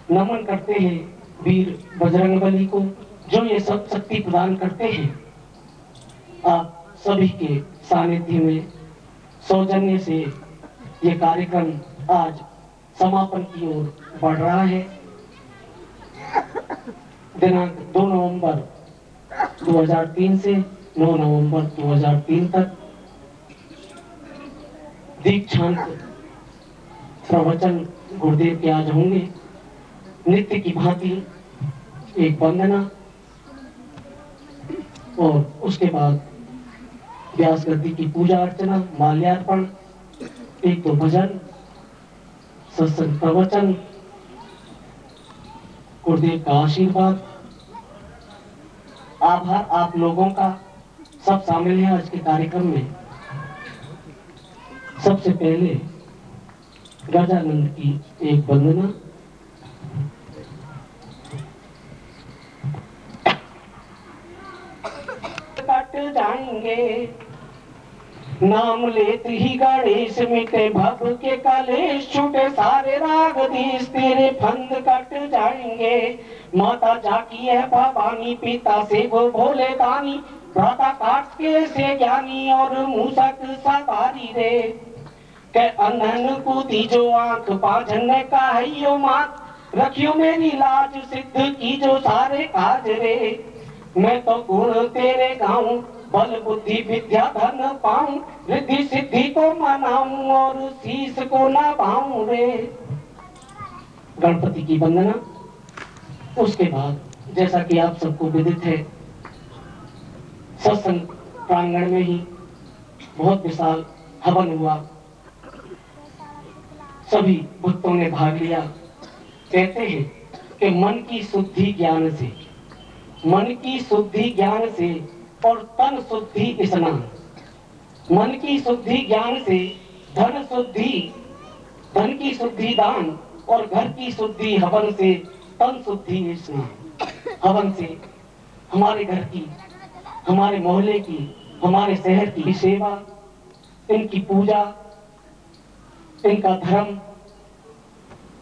नमन करते हैं वीर बजरंगबली को, जो ये सब शक्ति प्रदान करते हैं। आप सभी के सानिध्य में सौजन्य से ये कार्यक्रम आज समापन की ओर बढ़ रहा है। दिनांक 2 नवंबर 2003 से 9 नवंबर 2003 तक दीक्षांत प्रवचन गुरुदेव के आज होंगे। नित्य की भांति एक वंदना और उसके बाद व्यास गद्दी की पूजा अर्चना, माल्यार्पण, एक दो भजन, सत्संग प्रवचन, गुरुदेव का आशीर्वाद, आभार आप लोगों का सब शामिल है आज के कार्यक्रम में। सबसे पहले गजानंद की एक वंदना। कट जाएंगे नाम लेते ही गणेश, मिटे भव के कलेश, छूटे सारे राग देश, तेरे फंद कट जाएंगे। माता जाकी है भवानी, पिता से वो भोले दानी, भ्राता कार्तिकेय से ज्ञानी और मूसक सवारी रे। के अनन कूदी जो आंख पाझन का है यो मात, रखियो मेरी लाज सिद्ध की जो सारे काज रे। मैं तो गुण तेरे गाऊं, बल बुद्धि विद्या धन पाऊं, रिद्धि सिद्धि को मनाऊं और शीश को नभाऊं रे। गणपति की वंदना। उसके बाद जैसा कि आप सबको विदित है, सत्संग प्रांगण में ही बहुत विशाल हवन हुआ, सभी भक्तों ने भाग लिया। कहते हैं कि मन की शुद्धि ज्ञान से, मन की शुद्धि ज्ञान से और तन शुद्धि स्नान, मन की शुद्धि ज्ञान से, धन शुद्धि, धन की शुद्धि दान और घर की शुद्धि हवन से, तन शुद्धि स्नान। हवन से हमारे घर की, हमारे मोहल्ले की, हमारे शहर की सेवा, इनकी पूजा, इनका धर्म,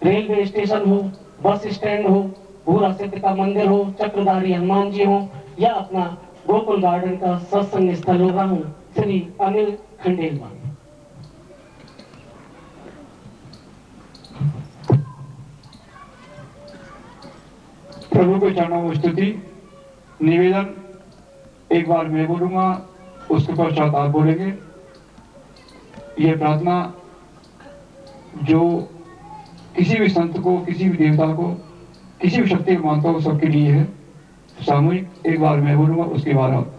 रेलवे स्टेशन हो, बस स्टैंड हो, भूरा सिद्ध का मंदिर हो, चक्रधारी हनुमान जी हो, या अपना गोकुल गार्डन का सत्संग स्थल होगा हूँ श्री अनिल खंडेलवाल। प्रभु के चरणों में स्तुति निवेदन। एक बार मैं बोलूंगा, उसके पश्चात आप बोलेंगे। यह प्रार्थना जो किसी भी संत को, किसी भी देवता को, किसी भी शक्ति को मानता हो, सबके लिए है। सामूहिक एक बार मैं बोलूंगा, उसके बाद आप।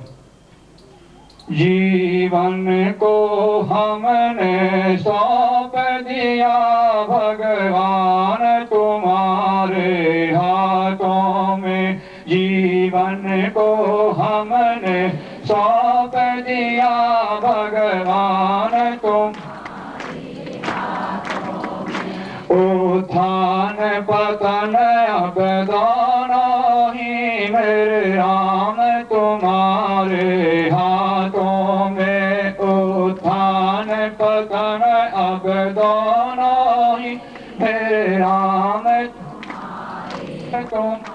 जीवन को हमने सौंप दिया भगवान तुम्हारे हाथों में, जीवन को हमने सौंप दिया भगवान तुम्हारे हाथों में। उत्थान पतन अब दोनों ही मेरे राम तुम्हारे हाथों में, उत्थान पतन अब दोनों ही मेरे राम तुम्हारे हाथों में।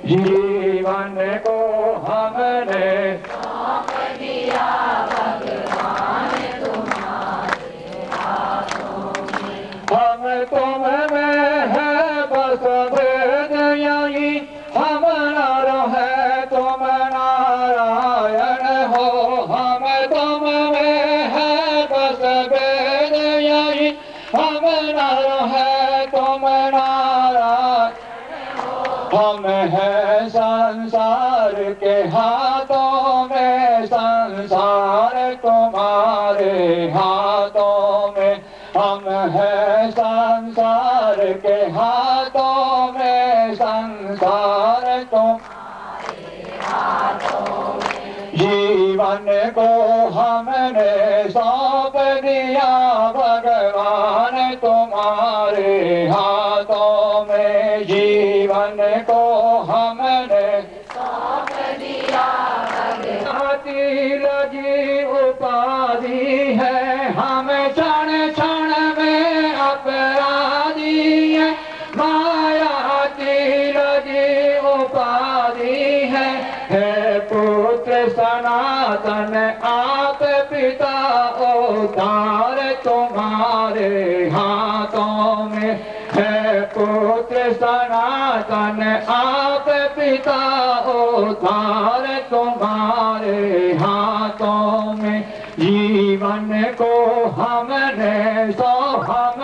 जीवन को हमने सौंप दिया भगवान तुम्हारे हाथों में। हम तुम में है बस भेद यही, हम नर है तुम नारायण हो। हम तुम में है बस भेद यही, हम नर है तुम नारायण हो। हम है संसार के हाथों में, संसार तुम्हारे हाथों में। हम है संसार के हाथों में, संसार तुम्हारे हाथों में। जीवन को हमने सौंप दिया भगवान तुम्हारे हाथों में, जीवन को हमने सौंप दिया भगवान। लगी उपाधि है, हम क्षण क्षण में अपराधी सनातन आप पिता उद्धार तुम्हारे हाथों में है। पुत्र सनातन आप पिता उद्धार तुम्हारे हाथों में। जीवन को हमने सौंप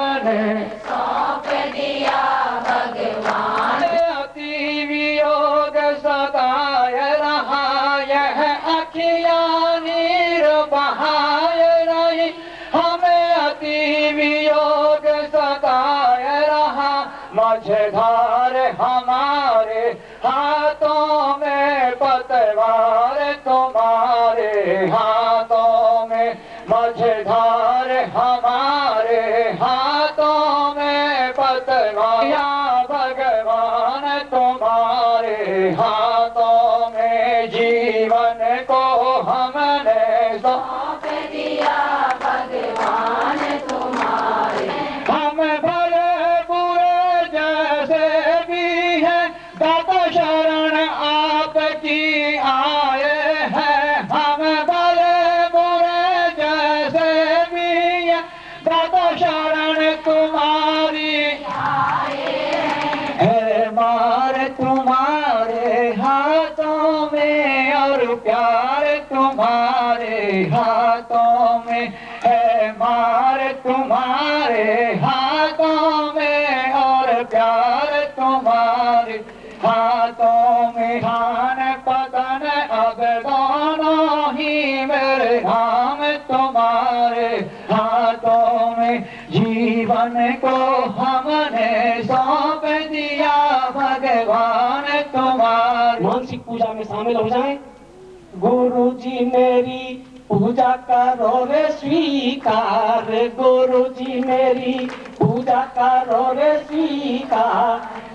दिया भगवान। अति वियोग सताय रहा यह अखियाँ नीर बहाय रही। हमें अति वियोग सताय रहा। मझधार हमारे हाथों में पतवार तुम्हारे हाथों में। मझधार हमारे हाथों में पतवार भगवान तुम्हारे हाथों में। जीवन को हमने सौंप दिया भगवान तुम्हारे। हम भले बुरे जैसे भी हैं दाता शरण आपकी आए हैं। हम भले बुरे जैसे भी हैं दाता शरण तुम्हारी आए हैं। मार तुम्हारे हाथों में और प्यार तुम्हारे हाथों में है। मार तुम्हारे हाथों में और प्यार तुम्हारे हाथों में। खान पतन अब दोनों ही मेरे नाम तुम्हारे हाथों में। जीवन को हमने सौंप दिया भगवान तुम्हारे। मानसिक पूजा में शामिल हो जाएं। गुरु जी मेरी पूजा करो रे स्वीकार। गुरु जी मेरी पूजा करो रे स्वीकार।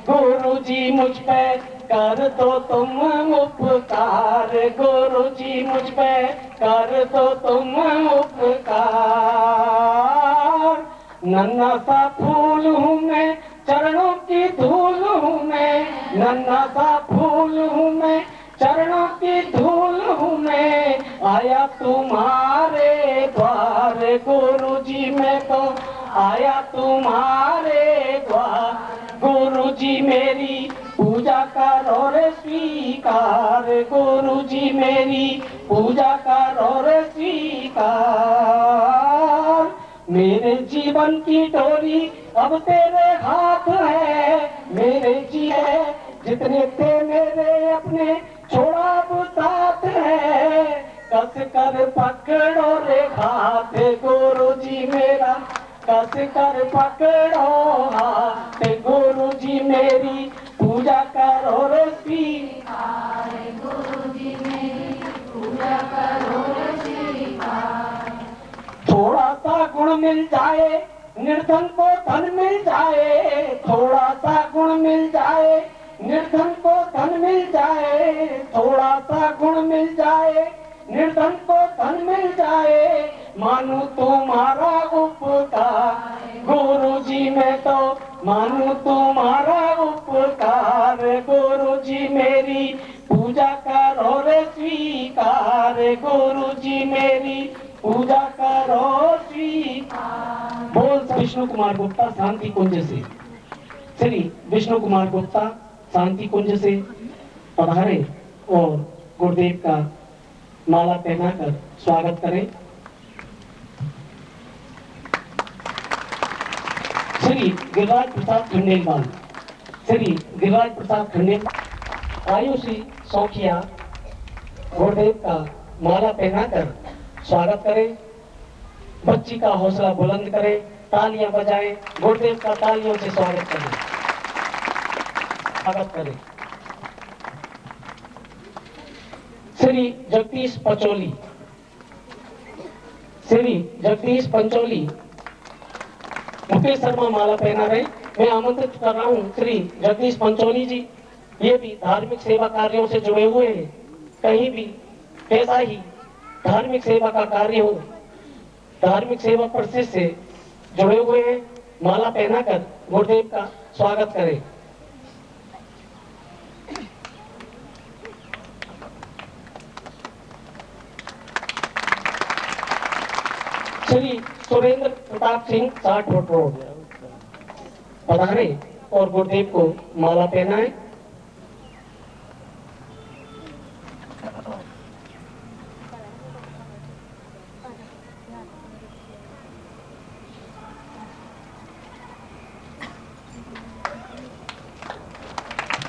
गुरु जी मुझ पे कर दो तुम उपकार। गुरु जी मुझ पे कर दो तुम उपकार। नन्हा सा फूल हूँ मैं चरणों की धूल हूँ मैं। नन्हा सा फूल हूँ मैं चरणों की धूल हूँ मैं। आया तुम्हारे द्वार गुरु जी मैं तो आया तुम्हारे द्वार। गुरु जी मेरी पूजा करो रे स्वीकार। गुरु जी मेरी पूजा करो रे स्वीकार। मेरे जीवन की डोरी अब तेरे हाथ है। मेरे जीवन जितने थे मेरे अपने छोड़ा अब साथ है। कस कर पकड़ो रे हाथ गुरु जी मेरा। कस कर पकड़ो हाथ गुरु जी मेरी पूजा करो रे स्वीकार। गुरु जी मेरी पूजा करो रे स्वीकार। थोड़ा सा गुण मिल जाए निर्धन को धन मिल जाए। थोड़ा सा गुण मिल जाए निर्धन को धन मिल जाए। थोड़ा सा गुण मिल जाए निर्धन को धन मिल जाए। मानू तुम्हारा उपकार गुरु जी मैं तो मानू तुम्हारा उपकार। गुरु जी मेरी पूजा करो रे स्वीकार। गुरु जी मेरी पूजा करो स्वीकार। बोल विष्णु कुमार गुप्ता शांति कुंज से। श्री विष्णु कुमार गुप्ता शांति कुंज से पधारे और गुरुदेव का माला पहनाकर स्वागत करें। श्री गिरिराज प्रसाद खंडेलवाल। श्री गिरिराज प्रसाद खंडेलवाल आयुषी सौखिया गुरुदेव का माला पहनाकर स्वागत करें। बच्ची का हौसला बुलंद करें, तालियां बजाएं, गुरुदेव का तालियों से स्वागत करें। स्वागत करें श्री जगदीश पंचोली। श्री जगदीश पंचोली मुकेश शर्मा माला पहना रहे। मैं आमंत्रित कर रहा हूँ श्री जगदीश पंचोली जी। ये भी धार्मिक सेवा कार्यों से जुड़े हुए हैं। कहीं भी ऐसा ही धार्मिक सेवा का कार्य हो, धार्मिक सेवा प्रोसेस से जुड़े हुए हैं। माला पहनाकर गुरुदेव का स्वागत करें। सुरेंद्र प्रताप सिंह 60 फुट रोड पधारे और गुरुदेव को माला पहनाए।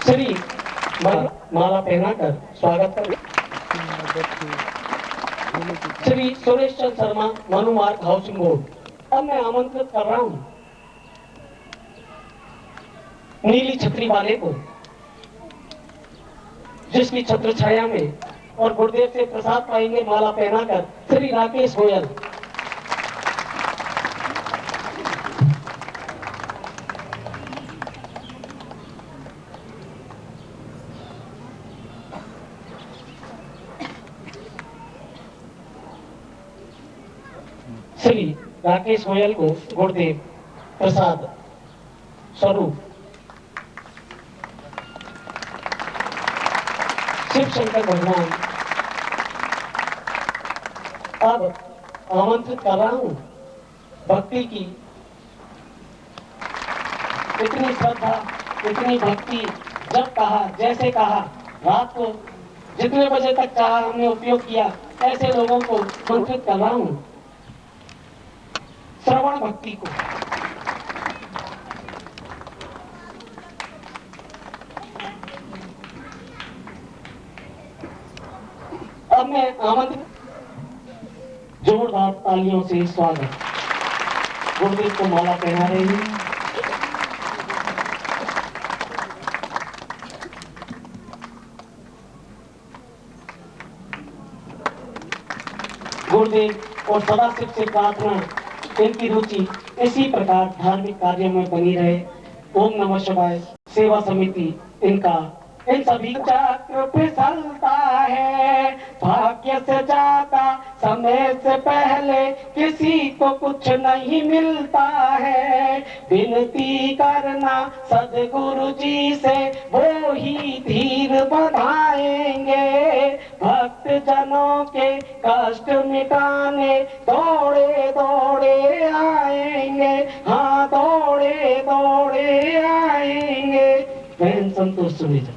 श्री माला पहनाकर स्वागत करें। श्री सुरेश चंद्र शर्मा, मनु मार्ग हाउसिंग बोर्ड। अब मैं आमंत्रित कर रहा हूं नीली छतरी वाले को, जिसकी छत्र छाया में और गुरुदेव से प्रसाद पाएंगे माला पहनाकर, श्री राकेश गोयल। श्री राकेश गोयल को गुरुदेव प्रसाद स्वरूप शिव शंकर भगवान। अब आमंत्रित कर रहा हूं भक्ति की इतनी श्रद्धा, इतनी भक्ति, जब कहा जैसे कहा, रात को जितने बजे तक चाहा हमने उपयोग किया, ऐसे लोगों को आमंत्रित कर रहा हूं श्रवण भक्ति को। अब मैं आमंत्रित, जोरदार तालियों से स्वागत। गुरुदेव को माला पहना रही हूं। गुरुदेव और सदाशिव से प्रार्थना इनकी रुचि इसी प्रकार धार्मिक कार्यों में बनी रहे। ओम नमः शिवाय। सेवा समिति इनका इन सभी चक्र फिसलता है, भाग्य से जाता समय से पहले किसी को कुछ नहीं मिलता है। विनती करना सदगुरु जी से, वो ही धीर बढ़ाएंगे। भक्त जनों के कष्ट मिटाने दौड़े दौड़े आएंगे, हाँ दौड़े दौड़े आएंगे। बहन संतोष सुनीता।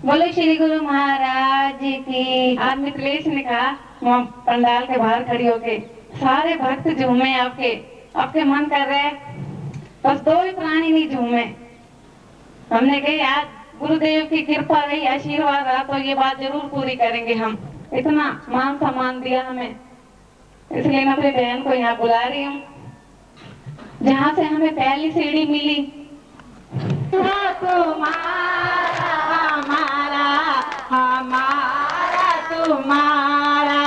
बोलो श्री गुरु महाराज की। आज मिथिलेश ने कहा वहाँ पंडाल के बाहर खड़ी होके सारे भक्त झूमे, आपके मन कर रहे, बस दो ही प्राणी नहीं झूमे। हमने कही आज गुरुदेव की कृपा रही, आशीर्वाद रहा तो ये बात जरूर पूरी करेंगे हम। इतना मान सम्मान दिया हमें, इसलिए मैं अपनी बहन को यहाँ बुला रही हूँ, जहाँ से हमें पहली सीढ़ी मिली। तुम्हारा हमारा, हमारा तुम्हारा,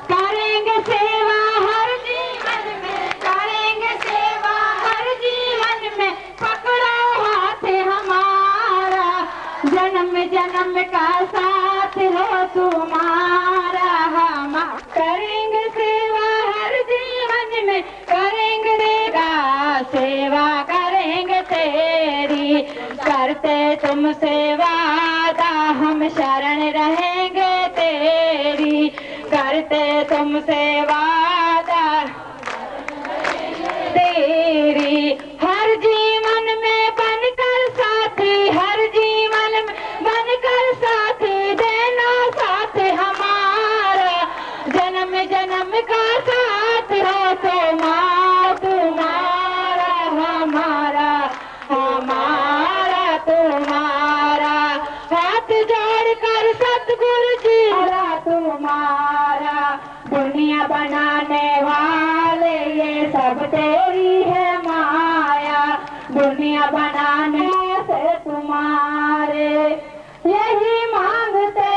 करेंगे सेवा हर जीवन में, करेंगे सेवा हर जीवन में, पकड़ो हाथ हमारा, जन्म जन्म का साथ हो तुम्हारा। हम करेंगे सेवा हर जीवन में, करेंगे सेवा करेंगे तेरी, करते तुमसे वादा हम शरण रहेंगे तेरी, करते तुमसे वादा तेरी। हर जीवन में बनकर साथी, हर जीवन में बनकर साथी, देना साथ हमारा, जन्म जन्म का साथ हो तुम्हारा, तुम्हारा हमारा, हमारा तुम्हारा। हाथ जोड़कर सतगुरु जी तुम्हारा, दुनिया बनाने वाले ये सब तेरी है माया, दुनिया बनाने से तुम्हारे यही मांगते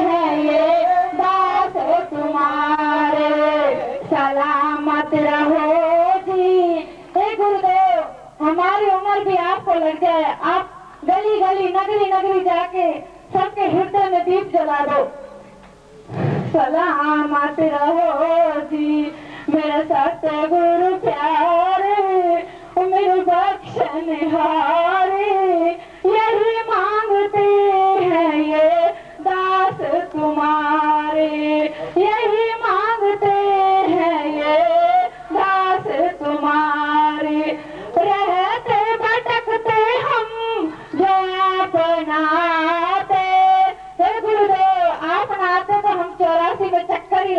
हैं ये दास तुम्हारे। सलामत रहो जी। हे गुरुदेव, हमारी उम्र भी आपको लग जाए, आप गली गली नगरी नगरी जाके सबके हृदय में दीप जला दो। सलामत रहो जी मेरे सतगुरु प्यारे, मेरे बख्शनहारे, यही मांगते हैं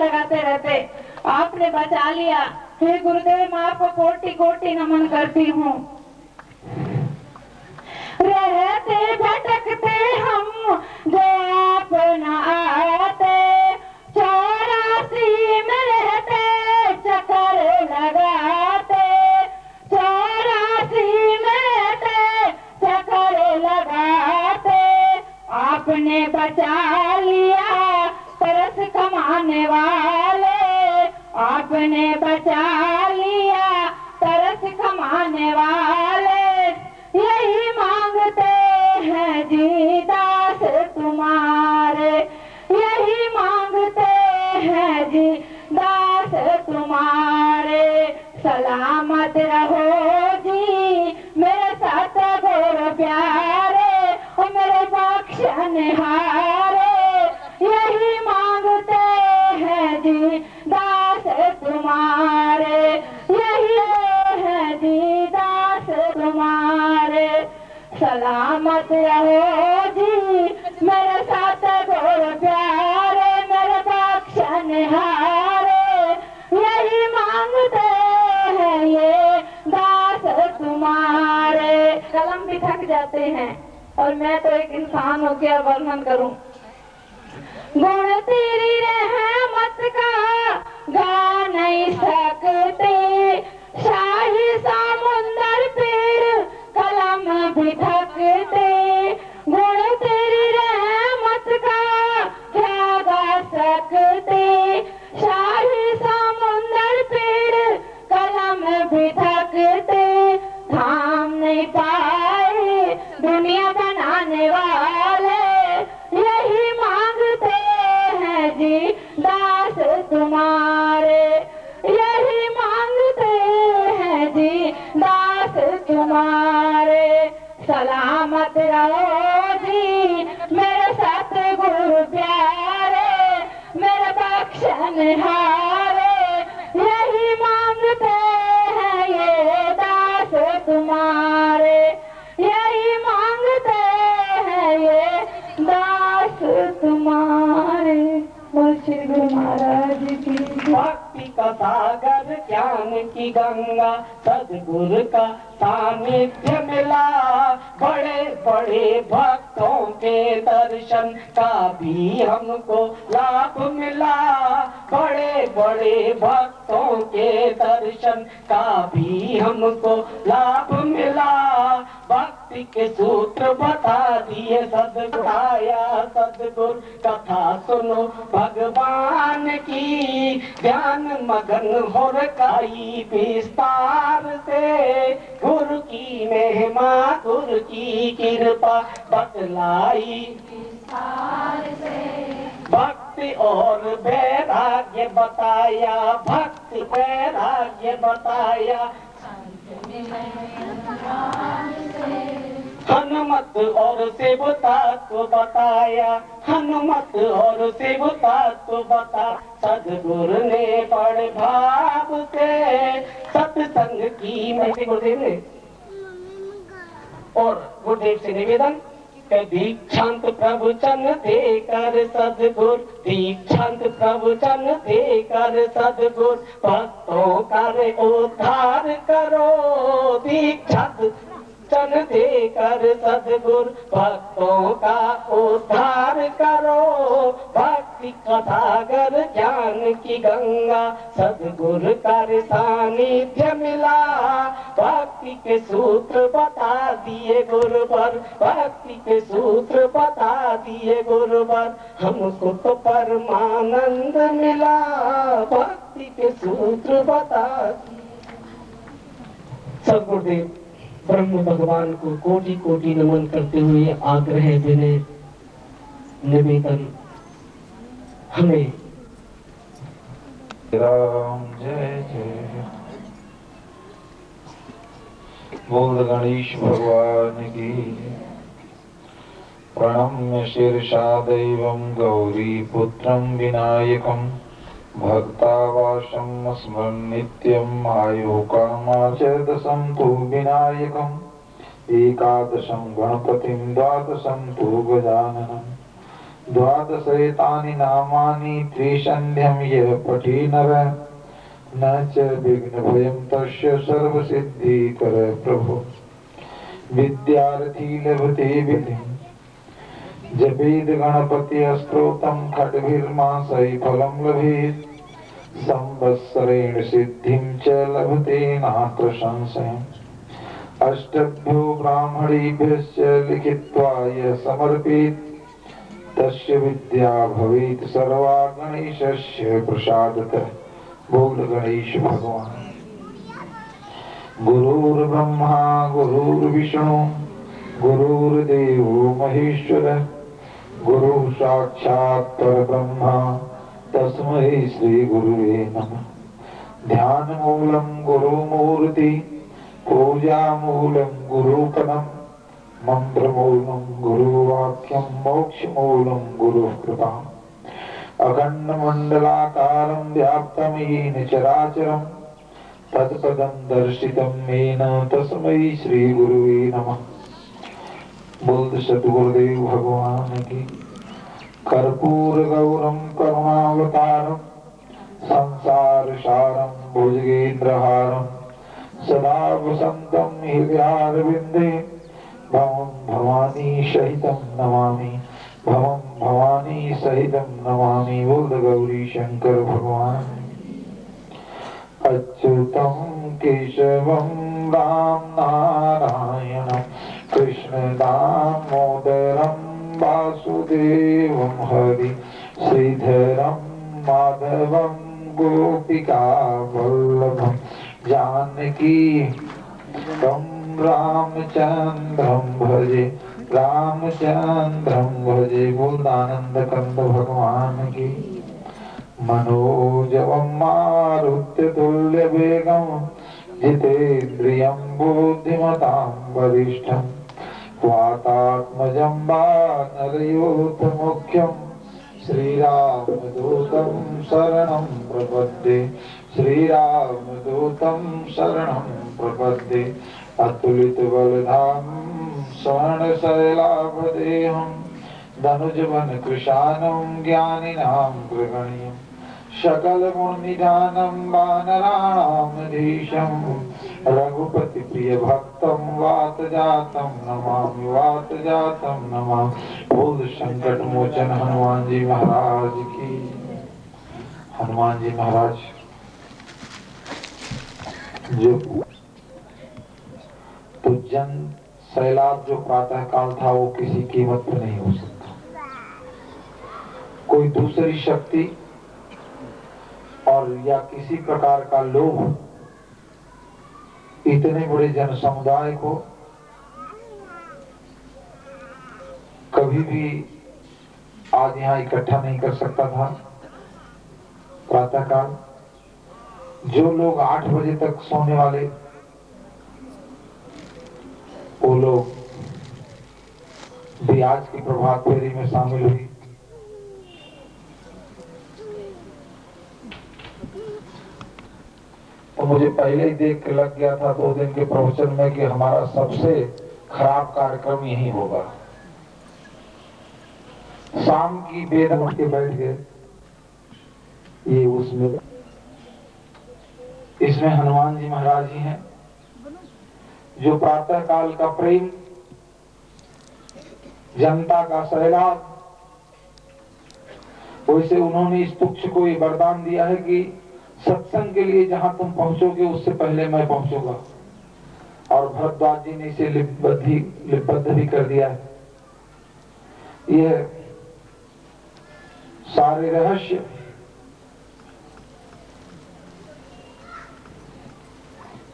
लगाते रहते, आपने बचा लिया। हे गुरुदेव, मैं आपको कोटि कोटि नमन करती हूँ। रहते भटकते हम जो आप न आते, 84 में रहते चक्कर लगाते, 84 में रहते चक्कर लगाते। आपने बचा लिया तरस कमाने वाले, आपने बचा लिया तरस कमाने वाले। यही मांगते हैं जी दास तुम्हारे, यही मांगते हैं जी दास तुम्हारे। सलामत रहो जी मेरे साथ गोर प्यारे, और मेरे बख्शनहारे। यही मांगते हैं जी दास तुम्हारे, यही है जी दास तुम्हारे। सलामत रहो जी मेरे साथ गोर प्यारे, मेरे बख्शनहारे। यही मांगते हैं ये दास तुम्हारे। कलम भी थक जाते हैं, और मैं तो एक इंसान हो क्या वर्णन करूं। गुण तेरी रहमत का गा नहीं सकते, शाही समुंदर पेड़ कलम भी थकते। गुण तेरी रहमत का क्या गा सकते, शाही समुंदर पेड़ कलम भी थकते। थाम नहीं पाए दुनिया बनाने वाले, यही मांगते हैं जी दास तुम्हारे, यही मांगते हैं जी दास तुम्हारे। सलामत रहो जी मेरे साथ गुरु प्यारे, मेरे बख्शनहारे। यही मांगते हैं ये दास तुम्हारे, यही मांगते हैं ये दास तुम्हारे। बोल श्री गुरु महाराज की। भक्ति का सागर ज्ञान की गंगा, सदगुरु का सानिध्य मिला। बड़े बड़े भक्तों के दर्शन का भी हमको लाभ मिला, बड़े बड़े भक्तों के दर्शन का भी हमको लाभ मिला। भक्ति के सूत्र बता दिए सदगुराया सदगुरु, कथा सुनो भगवान की, ध्यान मगन हो रखाई विस्तार से। गुरु की महिमा गुरु की कृपा बतलाई विस्तार से। भक्ति और वैराग्य बताया, भक्ति वैराग्य बताया हनुमत और शिव तत्व बताया, हनुमत और शिव तत्व बता। सदगुरु ने बड़े भाव से सत्संग की मैं गुरुदेव ने और गुरुदेव से निवेदन के दीक्षांत प्रवचन देकर सदगुरु, दीक्षांत प्रवचन देकर सदगुरु भक्तों का उद्धार करो। दीक्षांत चन देकर सदगुरु भक्तों का उद्धार करो। भक्ति कथागर ज्ञान की गंगा, सदगुरु का सानिध्य मिला। भक्ति के सूत्र बता दिए गुरुवर, भक्ति के सूत्र बता दिए गुरुवर, हमको तो परमानंद मिला। भक्ति के सूत्र बता सदगुरुदेव ब्रह्म भगवान को कोटि कोटि नमन करते हुए आग्रह विनय निवेदन हमें। राम जय जय बोल गणेश भगवान की। प्रणम्य शीर्षा दैवं गौरी पुत्रं विनायकं, भक्तावासं स्मरन् नित्यम् आयु कामाचर्दशं तु विनायकम्, एकादशं गणपतिं द्वादशं तु गजाननम्, द्वादशेतानि नामानि त्रिसन्ध्यं यः पठि नरः न च विघ्नभयं तस्य सर्वसिद्धिकर प्रभु। विद्यार्थी लभते विधिं जपेद गणपति स्तोत्रं खड्भिर्मासै फलं लभेत् संवत्सरेण सिद्धिं च लभते नात्र संशयम्। अष्टभ्यो ब्राह्मणेभ्यश्च लिखित्वा यः समर्पयेत् तस्य विद्या भवेत् सर्वा गणेशस्य प्रसादतः। बोल गणेश भगवान। गुरुर्ब्रह्मा गुरुर्विष्णु गुरुर्देवो महेश्वर गुरु साक्षात् परब्रह्म तस्मै श्री गुरुवे नमः। ध्यान मूलं गुरुमूर्ति पूजा मूलं गुरुपदम् मंत्र मूलं गुरुवाक्यं मोक्ष मूलं गुरुः कृपा। अखंड मंडलाकारं व्याप्तं येन चराचरं तत्पदं दर्शितं येन तस्मै श्री गुरुवे नमः। बोल सद्गुरुदेव भगवान की। कर्पूर गौरम करुणावतारम संसार सारम भुजगेन्द्रहारम सदा वसंतम हृदयारविंदे भवं भवानी सहितं नमामि भवं भवानी सहितं नमामि। बोल गौरी शंकर भगवान। अच्युतं केशवं राम नारायणं कृष्ण दामोदरं वासुदेवं हरि श्रीधरं माधवं गोपिका वल्लभं जानकी तं रामचंद्रं भजे रामचंद्रं भजे। बोल आनंद कंद भगवान की। मनोजवं मारुत्य तुल्य वेगं जितेन्द्रियं बुद्धिमतां वरिष्ठं वातात्मजं वानरयूथमुख्यं श्रीरामदूतं शरणं प्रपद्ये श्रीरामदूतं शरणं प्रपद्ये। अतुलितबलधामं स्वर्णशैलाभदेहं धनुजवन कृशानं ज्ञानिनां ग्रगण्यं सकलगुणनिधानं वानराणामधीशं रघुपति प्रिय भक्तं वातजातं नमामि वातजातं नमामि। बोल संकट मोचन हनुमान जी महाराज की। हनुमान जी महाराज जो तो जन सैलाब जो प्रातः काल था वो किसी कीमत पर नहीं हो सकता। कोई दूसरी शक्ति और या किसी प्रकार का लोभ इतने बड़े जन समुदाय को कभी भी आज यहाँ इकट्ठा नहीं कर सकता था। प्रातः काल जो लोग 8 बजे तक सोने वाले वो लोग भी आज की प्रभात फेरी में शामिल हुई। तो मुझे पहले ही देख के लग गया था 2 दिन के प्रवचन में कि हमारा सबसे खराब कार्यक्रम यही होगा। शाम की बेद उठ के बैठ गए। ये उसमें इसमें हनुमान जी महाराज ही हैं जो प्रातः काल का प्रेम जनता का सैलाब। वैसे उन्होंने इस तुक्ष को ये वरदान दिया है कि सत्संग के लिए जहां तुम पहुंचोगे उससे पहले मैं पहुंचूंगा। और भरद्वाज जी ने इसे लिपिबद्ध भी कर दिया है। यह सारे रहस्य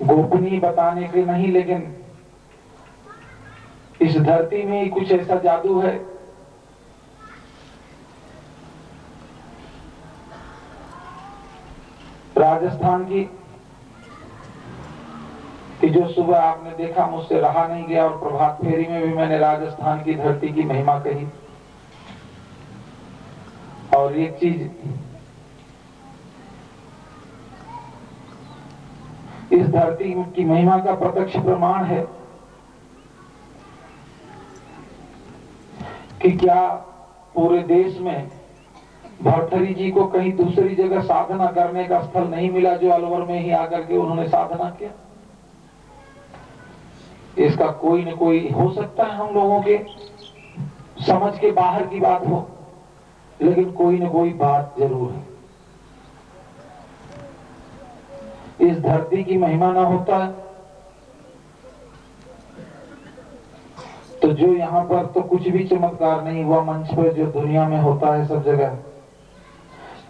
गोपनीय बताने के नहीं, लेकिन इस धरती में ही कुछ ऐसा जादू है राजस्थान की कि जो सुबह आपने देखा मुझसे रहा नहीं गया। और प्रभात फेरी में भी मैंने राजस्थान की धरती की महिमा कही। और एक चीज इस धरती की महिमा का प्रत्यक्ष प्रमाण है कि क्या पूरे देश में भरथरी जी को कहीं दूसरी जगह साधना करने का स्थल नहीं मिला जो अलवर में ही आकर के उन्होंने साधना किया। इसका कोई न कोई हो सकता है हम लोगों के समझ के बाहर की बात हो, लेकिन कोई न कोई बात जरूर है। इस धरती की महिमा ना होता है तो जो यहाँ पर तो कुछ भी चमत्कार नहीं हुआ, मंच पर जो दुनिया में होता है सब जगह।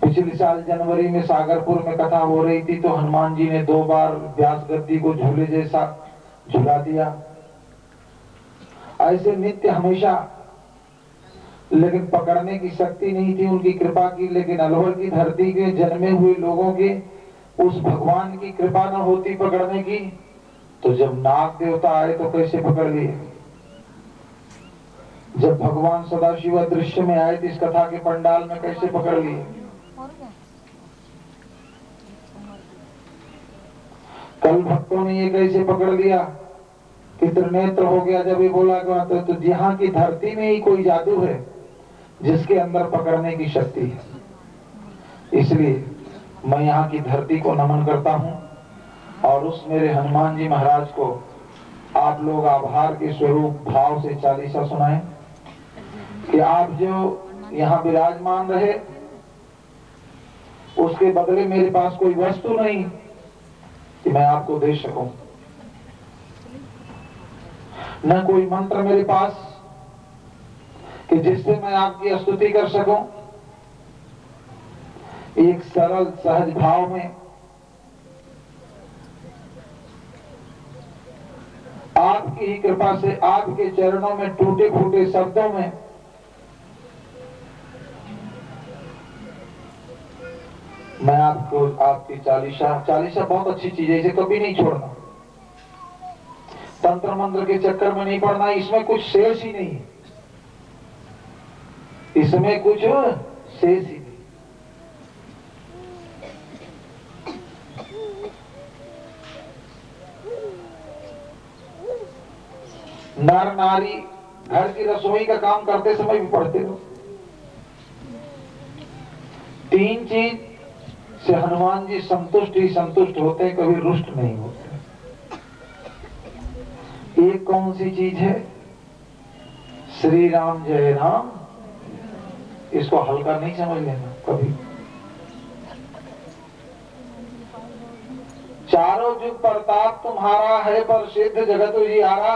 पिछले साल जनवरी में सागरपुर में कथा हो रही थी तो हनुमान जी ने 2 बार व्यास गद्दी को झूले जैसा झुला दिया। ऐसे नित्य हमेशा, लेकिन पकड़ने की शक्ति नहीं थी उनकी कृपा की। लेकिन अलवर की धरती के जन्मे हुए लोगों के उस भगवान की कृपा न होती पकड़ने की, तो जब नाग देवता आए तो कैसे पकड़ लिए। जब भगवान सदाशिव दृश्य में आए तो इस कथा के पंडाल में कैसे पकड़ लिए। कल भक्तों ने ये कैसे पकड़ लिया कि त्रिनेत्र हो गया जब ये बोला गया। तो यहाँ की धरती में ही कोई जादू है जिसके अंदर पकड़ने की शक्ति है। इसलिए मैं यहाँ की धरती को नमन करता हूँ और उस मेरे हनुमान जी महाराज को आप लोग आभार के स्वरूप भाव से चालीसा सुनाएं कि आप जो यहाँ विराजमान रहे उसके बदले मेरे पास कोई वस्तु नहीं कि मैं आपको दे सकूं, न कोई मंत्र मेरे पास कि जिससे मैं आपकी स्तुति कर सकूं। एक सरल सहज भाव में आपकी ही कृपा से आपके चरणों में टूटे फूटे शब्दों में मैं आपको आपकी चालीसा बहुत अच्छी चीज है, इसे कभी नहीं छोड़ना। तंत्र मंत्र के चक्कर में नहीं पड़ना, इसमें कुछ शेष ही नहीं है, इसमें कुछ शेष ही नहीं। नर नारी घर की रसोई का काम करते समय भी पढ़ते हो। 3 चीज से हनुमान जी संतुष्ट ही संतुष्ट होते हैं, कभी रुष्ट नहीं होते। एक कौन सी चीज है? श्री राम जय राम। इसको हल्का नहीं समझ लेना कभी। चारों जुग प्रताप तुम्हारा है, पर सिद्ध जगत उजियारा।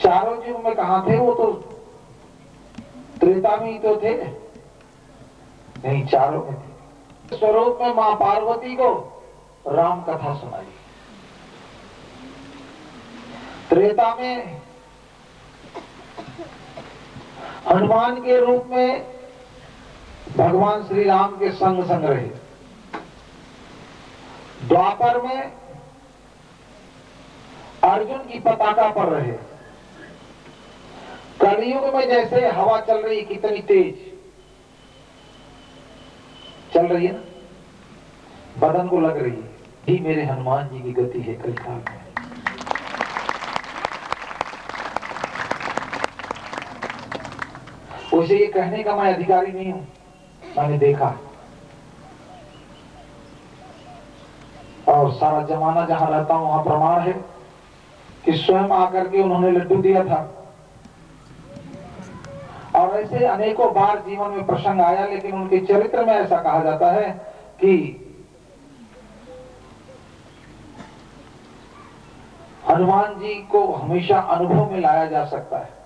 चारों युग में कहा थे वो? तो त्रेता में ही तो थे, नहीं चारों में थे। स्वरूप में मां पार्वती को राम कथा सुनाई। त्रेता में हनुमान के रूप में भगवान श्री राम के संग संग रहे। द्वापर में अर्जुन की पताका पर रहे। कलयुग में जैसे हवा चल रही, कितनी तेज चल रही है ना, बदन को लग रही है, ही मेरे हनुमान जी की गति है कलिकाल में। उसे ये कहने का मैं अधिकारी नहीं हूं, मैंने देखा और सारा जमाना जहां रहता हूं वहां प्रमाण है कि स्वयं आकर के उन्होंने लड्डू दिया था। और ऐसे अनेकों बार जीवन में प्रसंग आया, लेकिन उनके चरित्र में ऐसा कहा जाता है कि हनुमान जी को हमेशा अनुभव में लाया जा सकता है।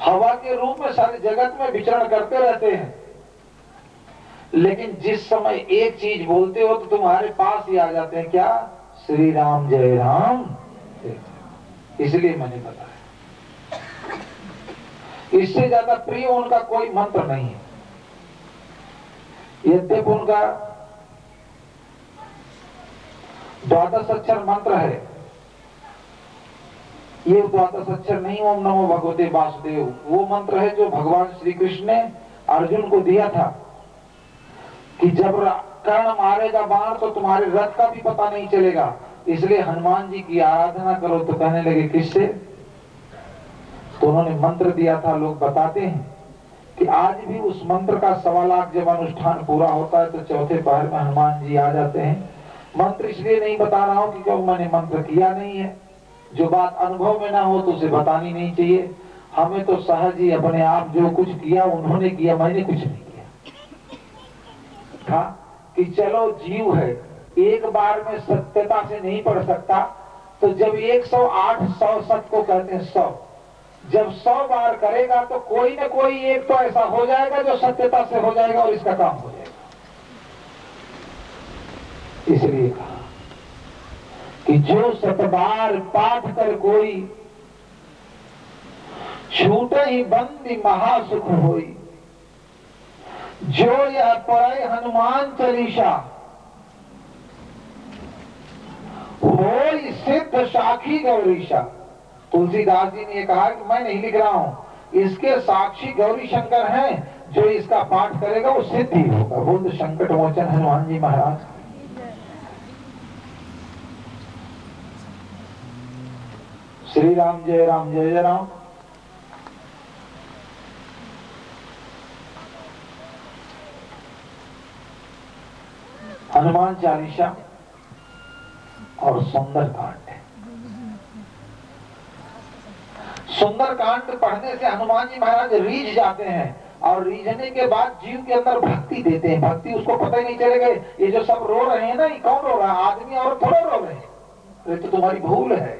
हवा के रूप में सारे जगत में विचरण करते रहते हैं, लेकिन जिस समय एक चीज बोलते हो तो तुम्हारे पास ही आ जाते हैं। क्या? श्री राम जय राम। इसलिए मैंने बताया, इससे ज्यादा प्रिय उनका कोई मंत्र नहीं है। यद्यपि उनका 12 अक्षर मंत्र है, ये 12 अक्षर नहीं ओम नमो भगवते वासुदेव, वो मंत्र है जो भगवान श्री कृष्ण ने अर्जुन को दिया था कि जब कर्ण मारेगा बाण तो तुम्हारे रथ का भी पता नहीं चलेगा, इसलिए हनुमान जी की आराधना करो। तो कहने लगे किससे? तो उन्होंने मंत्र दिया था। लोग बताते हैं कि आज भी उस मंत्र का 1.25 लाख जब अनुष्ठान पूरा होता है तो चौथे पहर में हनुमान जी आ जाते हैं। मंत्र इसलिए नहीं बता रहा हूं कि क्योंकि मैंने मंत्र किया नहीं है। जो बात अनुभव में ना हो तो उसे बतानी नहीं चाहिए। हमें तो सहज ही अपने आप जो कुछ किया उन्होंने किया, मैंने कुछ नहीं किया। हाँ कि चलो जीव है, एक बार में सत्यता से नहीं पढ़ सकता, तो जब 108 100 सत्य को कहते हैं 100, जब 100 बार करेगा तो कोई ना कोई एक तो ऐसा हो जाएगा जो सत्यता से हो जाएगा और इसका काम हो जाएगा। इसलिए कहा कि जो 7 बार पाठ कर कोई, छूटे ही बंदी महासुख होई। जो यह पढ़े हनुमान चालीसा, होई सिद्ध साखी गौरीशा। तुलसीदास जी ने कहा कि मैं नहीं लिख रहा हूं, इसके साक्षी गौरी शंकर हैं, जो इसका पाठ करेगा वो सिद्धि होगा। बुद्ध संकट मोचन हनुमान जी महाराज। श्री राम जय राम जय जय राम। हनुमान चालीसा और सुंदरकांड। सुंदरकांड पढ़ने से हनुमान जी महाराज रीझ जाते हैं और रीझने के बाद जीव के अंदर भक्ति देते हैं। भक्ति उसको पता ही नहीं चलेगा ये जो सब रो रहे हैं ना, ये कौन रो रहा है? आदमी और थोड़ा रो रहे हैं, ये तो तुम्हारी भूल है।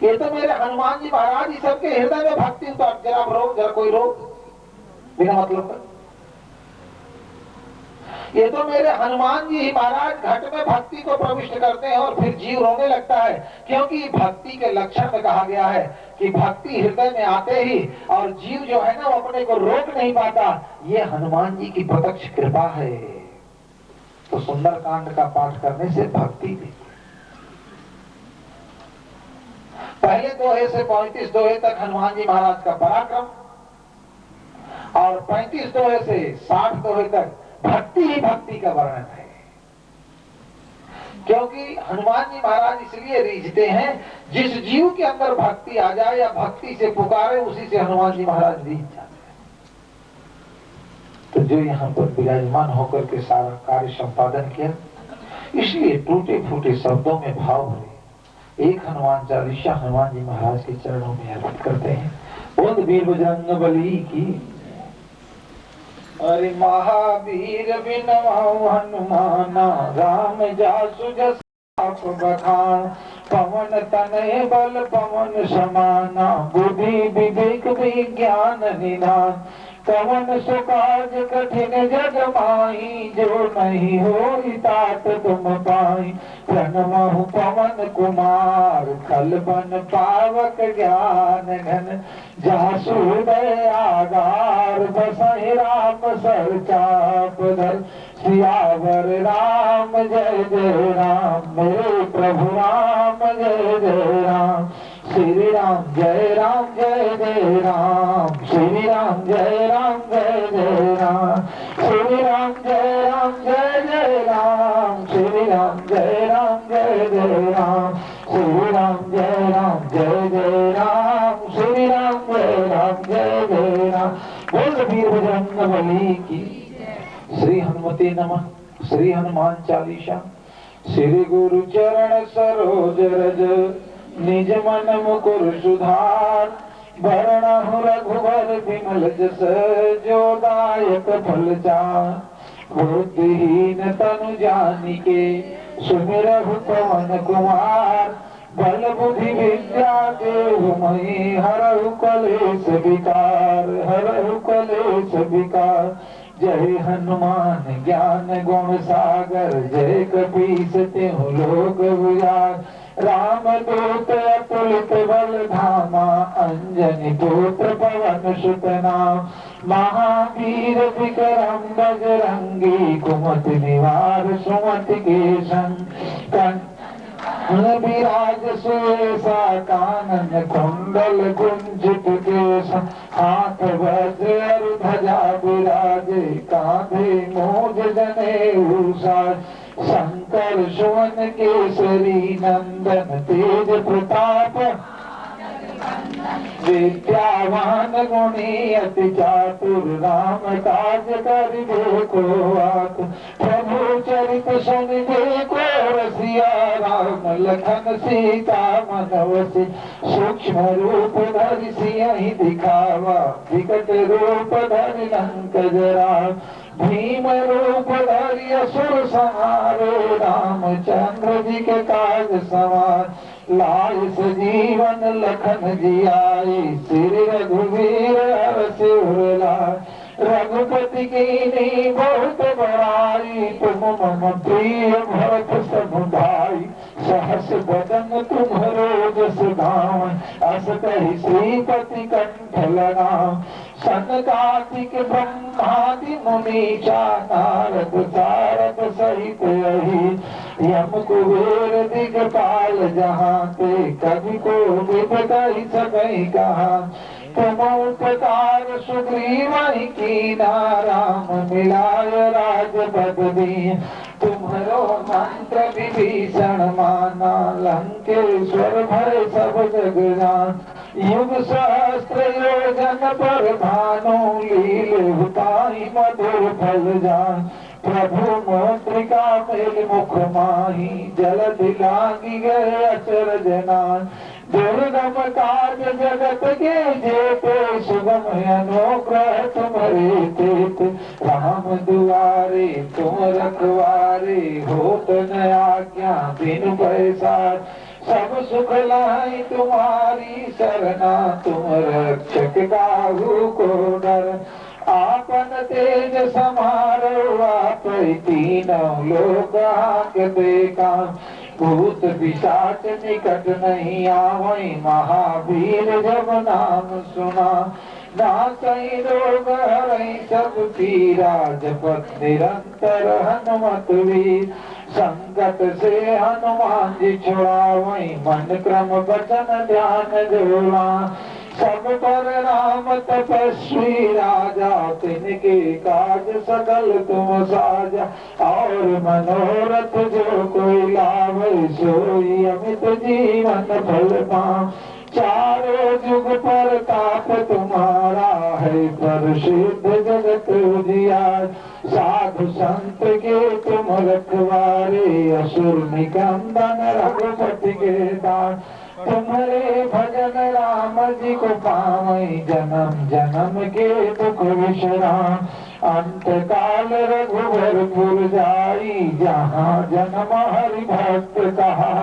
ये तो मेरे हनुमान जी महाराज ही सबके हृदय में भक्ति उतार। जरा रो, जरा कोई रो बिना मतलब का। ये तो मेरे हनुमान जी ही महाराज घट में भक्ति को प्रविष्ट करते हैं और फिर जीव रोने लगता है, क्योंकि भक्ति के लक्षण में कहा गया है कि भक्ति हृदय में आते ही और जीव जो है ना वो अपने को रोक नहीं पाता। ये हनुमान जी की प्रत्यक्ष कृपा है। तो सुंदरकांड का पाठ करने से भक्ति भी। पहले दोहे से 35 दोहे तक हनुमान जी महाराज का पराक्रम, और 35 दोहे से 60 दोहे तक भक्ति ही भक्ति का वर्णन है। क्योंकि हनुमान जी महाराज इसलिए रीझते हैं, जिस जीव के अंदर भक्ति आ जाए या भक्ति से पुकारे उसी से हनुमान जी महाराज रीझ जाते हैं। तो जो यहाँ पर विराजमान होकर के सारा कार्य संपादन किया, इसलिए टूटे फूटे शब्दों में भाव भरे एक हनुमान चालीसा हनुमान जी महाराज के चरणों में अर्पित करते हैं। बोल वीर बजरंग बली की। अरे महावीर बिनवाऊ हनुमाना, राम जासु जस आप बखान। पवन तनय बल पवन समाना, बुद्धि विवेक विज्ञान निधान। पवन सुकाज कठिन जग माही, जो नहीं होई तात तुम पाई। प्रणमहु पवन कुमार, खल बन पावक ज्ञान घन। जासु हृदय आधार, बसहि राम सर चाप धर। सियावर राम जय जय राम, मेरे प्रभु राम जय जय राम। श्री राम जय जय राम, श्री राम जय जय राम। श्री राम जय जय राम, श्री राम जय जय राम। श्री राम जय जय राम, श्री राम जय जय राम। बोल वीर बजरंग बली की। श्री हनुमते नमः। श्री हनुमान चालीसा। श्री गुरु चरण सरोज रज, निज मन मुकुर सुधार। वरणहु रघुवर बिमल जस, जो दायक फल चार। बुद्धिहीन तनु जानिके, सुमिरहु पवन कुमार। बल बुद्धि विद्या देहु महि, हरहु कलेश विकार। हरहु कलेश विकार। जय हनुमान ज्ञान गुण सागर, जय कपीस तिहु लोक उजागर। राम दूत अतुलित बल धामा, अंजनी पुत्र पवन सुत नाम। महावीर विक्रम बजरंगी, कुमति निवार सुमति के संग। विराज सुसा कानन कुंडल कुंजित केश हाथ वज्र और ध्वजा विराजे कांधे मोज जनेऊ साज शंकर सुवन केसरी नंदन तेज प्रताप विद्यावान गुणी अति चातुर राम काज करिबे को आतुर प्रभु चरित सुनिबे को रसिया राम लखन सीता मन वसी सूक्ष्म रूप धरि सियहि दिखावा विकट रूप धरि लंक जरावा भीम रूप धरि असुर संहारे रामचंद्र जी के काज सवार लाय सजीवन लखन जियाए श्री रघुवीर हर सिर लाय रघुपति की बहुत बड़ाई तुम मम प्रिय भरत समुदाय सहस बदन तुम्हारो जस गाँव अस कहि श्रीपति कंठ लगाओ सनकादिक ब्रह्मादि मुनीचा नारद सारद सहित यही यम कुबेर दिगपाल जहाँ ते कवि को विपदहि सकहि कहा तुम उपकार सुग्रीव कीना राम मिलाय राजपद दी तुम्हारो मंत्र विभीषण माना लंकेश्वर भय सब जग जान युग सहस्त्र योजन पर भानु लील ताहि मधुर फल जान प्रभु मोत्रिका मेल मुख माही जल दिलांगी गए अचरज नान दुर्गम काज जगत के जेते सुगम अनुग्रह तुम्हारे तेते राम दुआरे तुम रखवारे होत न आज्ञा बिनु पैसार सब सुख लाई तुम्हारी सरना तुम रक्षक काहू को डर आपन तेज समारो आप तीनों लोक आंकते काम भूत पिशाच निकट नहीं आवै महावीर जब नाम सुना नासै रोग हरै सब पीरा जपत निरंतर हनुमत वीर संकट से हनुमान जी छुड़ावै मन क्रम वचन ध्यान जोड़ा सब पर राम तपस्वी राजा तिनके काज सकल तुम साजा और मनोरथ जो कोई लावे सोई अमित जीवन फल पाओ चारों जुग पर ताप तुम्हारा है प्रसिद्ध जगत उजियार साधु संत के तुम रखवारे असुर निकंदन रघुपति के दान तुम्हारे भजन राम जी को पावै जन्म जन्म के दुख विश्राम अंत काल रघुवरपुर जाई जहाँ जन्म हरि भक्त कहा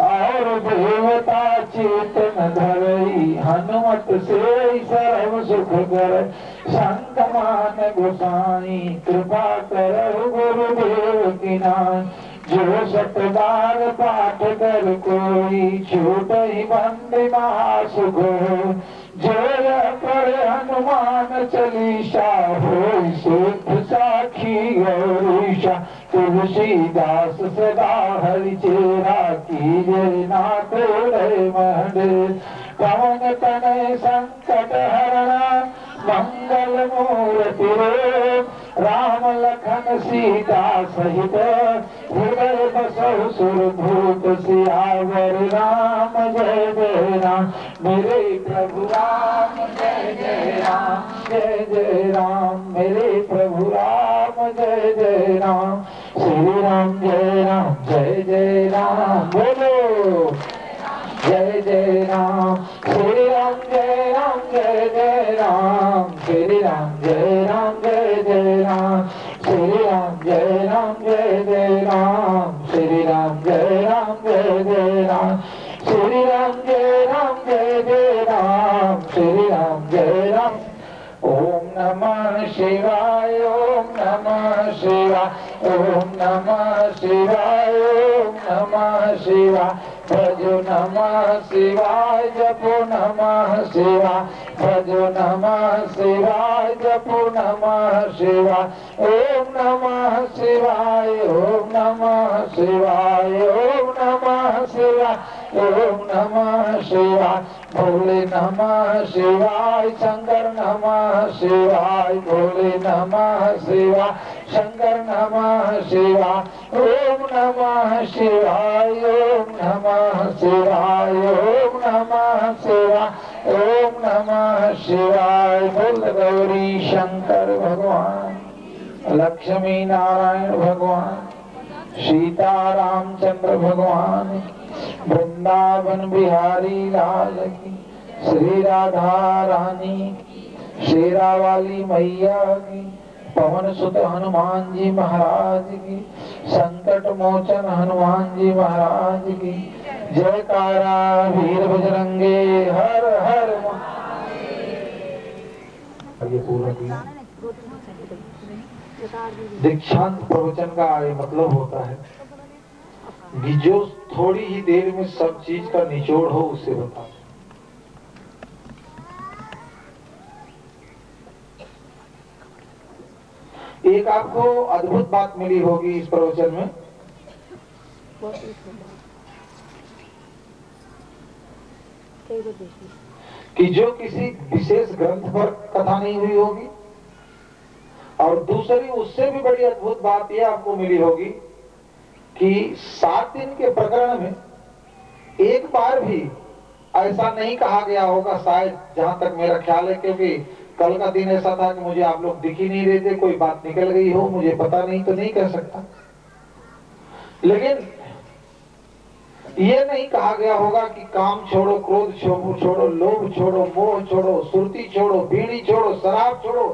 और देवता चेतन धरई हनुमत से सर्व सुख कर संतमान गोसाई कृपा कर गुरुदेव की नाम जो सतबार पाठ कर कोई छूट ही बंद महासुख जो पर हनुमान चालीसा हो सिद्ध साखी गौरीशा तुलसीदास सदा हरि चेरा की जय नाथ मंडे पवन तनय संकट हरणा मंगल मूर्ति राम लखन सीता सहित हृदय बसहु सुरभूत सियावर राम जय जय राम मेरे प्रभु राम जय जय राम जय जय राम मेरे प्रभु राम जय जय राम श्री राम जय जय राम बोलो जय जय राम श्री राम जय जय राम श्री राम जय जय राम श्री राम जय जय राम श्री राम जय जय राम श्री राम जय जय राम श्री राम जय राम ओम नमः शिवाय ओम नमः शिवाय ओम नमः शिवाय ओम नमः शिवाय भजो नमः शिवाय जपो नमः शिवाय भजो नमः शिवाय जपो नमः शिवाय ओम नमः शिवाय ओम नमः शिवाय ओम नमः शिवाय ओम नमः शिवाय भोले नमः शिवाय शंकर नमः शिवाय भोले नमः शिवाय शंकर नमः शिवाय ओम नमः शिवाय ओम नमः शिवाय ओम नमः शिवाय ओम नमः शिवाय बोल गौरी शंकर भगवान लक्ष्मी नारायण भगवान सीता रामचंद्र भगवान वृंदावन बिहारी लाल की श्री राधा रानी शेरा वाली मैया की पवन सुत हनुमान जी महाराज की संकट मोचन हनुमान जी महाराज की जयकारा वीर बजरंगे हर हर ये पूरा किया। दीक्षांत प्रवचन का ये मतलब होता है कि जो थोड़ी ही देर में सब चीज का निचोड़ हो उसे बता। एक आपको अद्भुत बात मिली होगी इस प्रवचन में कि जो किसी विशेष ग्रंथ पर कथा नहीं हुई होगी, और दूसरी उससे भी बड़ी अद्भुत बात यह आपको मिली होगी कि 7 दिन के प्रकरण में एक बार भी ऐसा नहीं कहा गया होगा, शायद जहां तक मेरा ख्याल है, क्योंकि कल का दिन ऐसा था कि मुझे आप लोग दिख ही नहीं रहे थे, कोई बात निकल गई हो मुझे पता नहीं तो नहीं कह सकता, लेकिन ये नहीं कहा गया होगा कि काम छोड़ो, क्रोध छोड़ो, लोभ छोड़ो, मोह छोड़ो, सुरती छोड़ो, बीड़ी छोड़ो, शराब छोड़ो।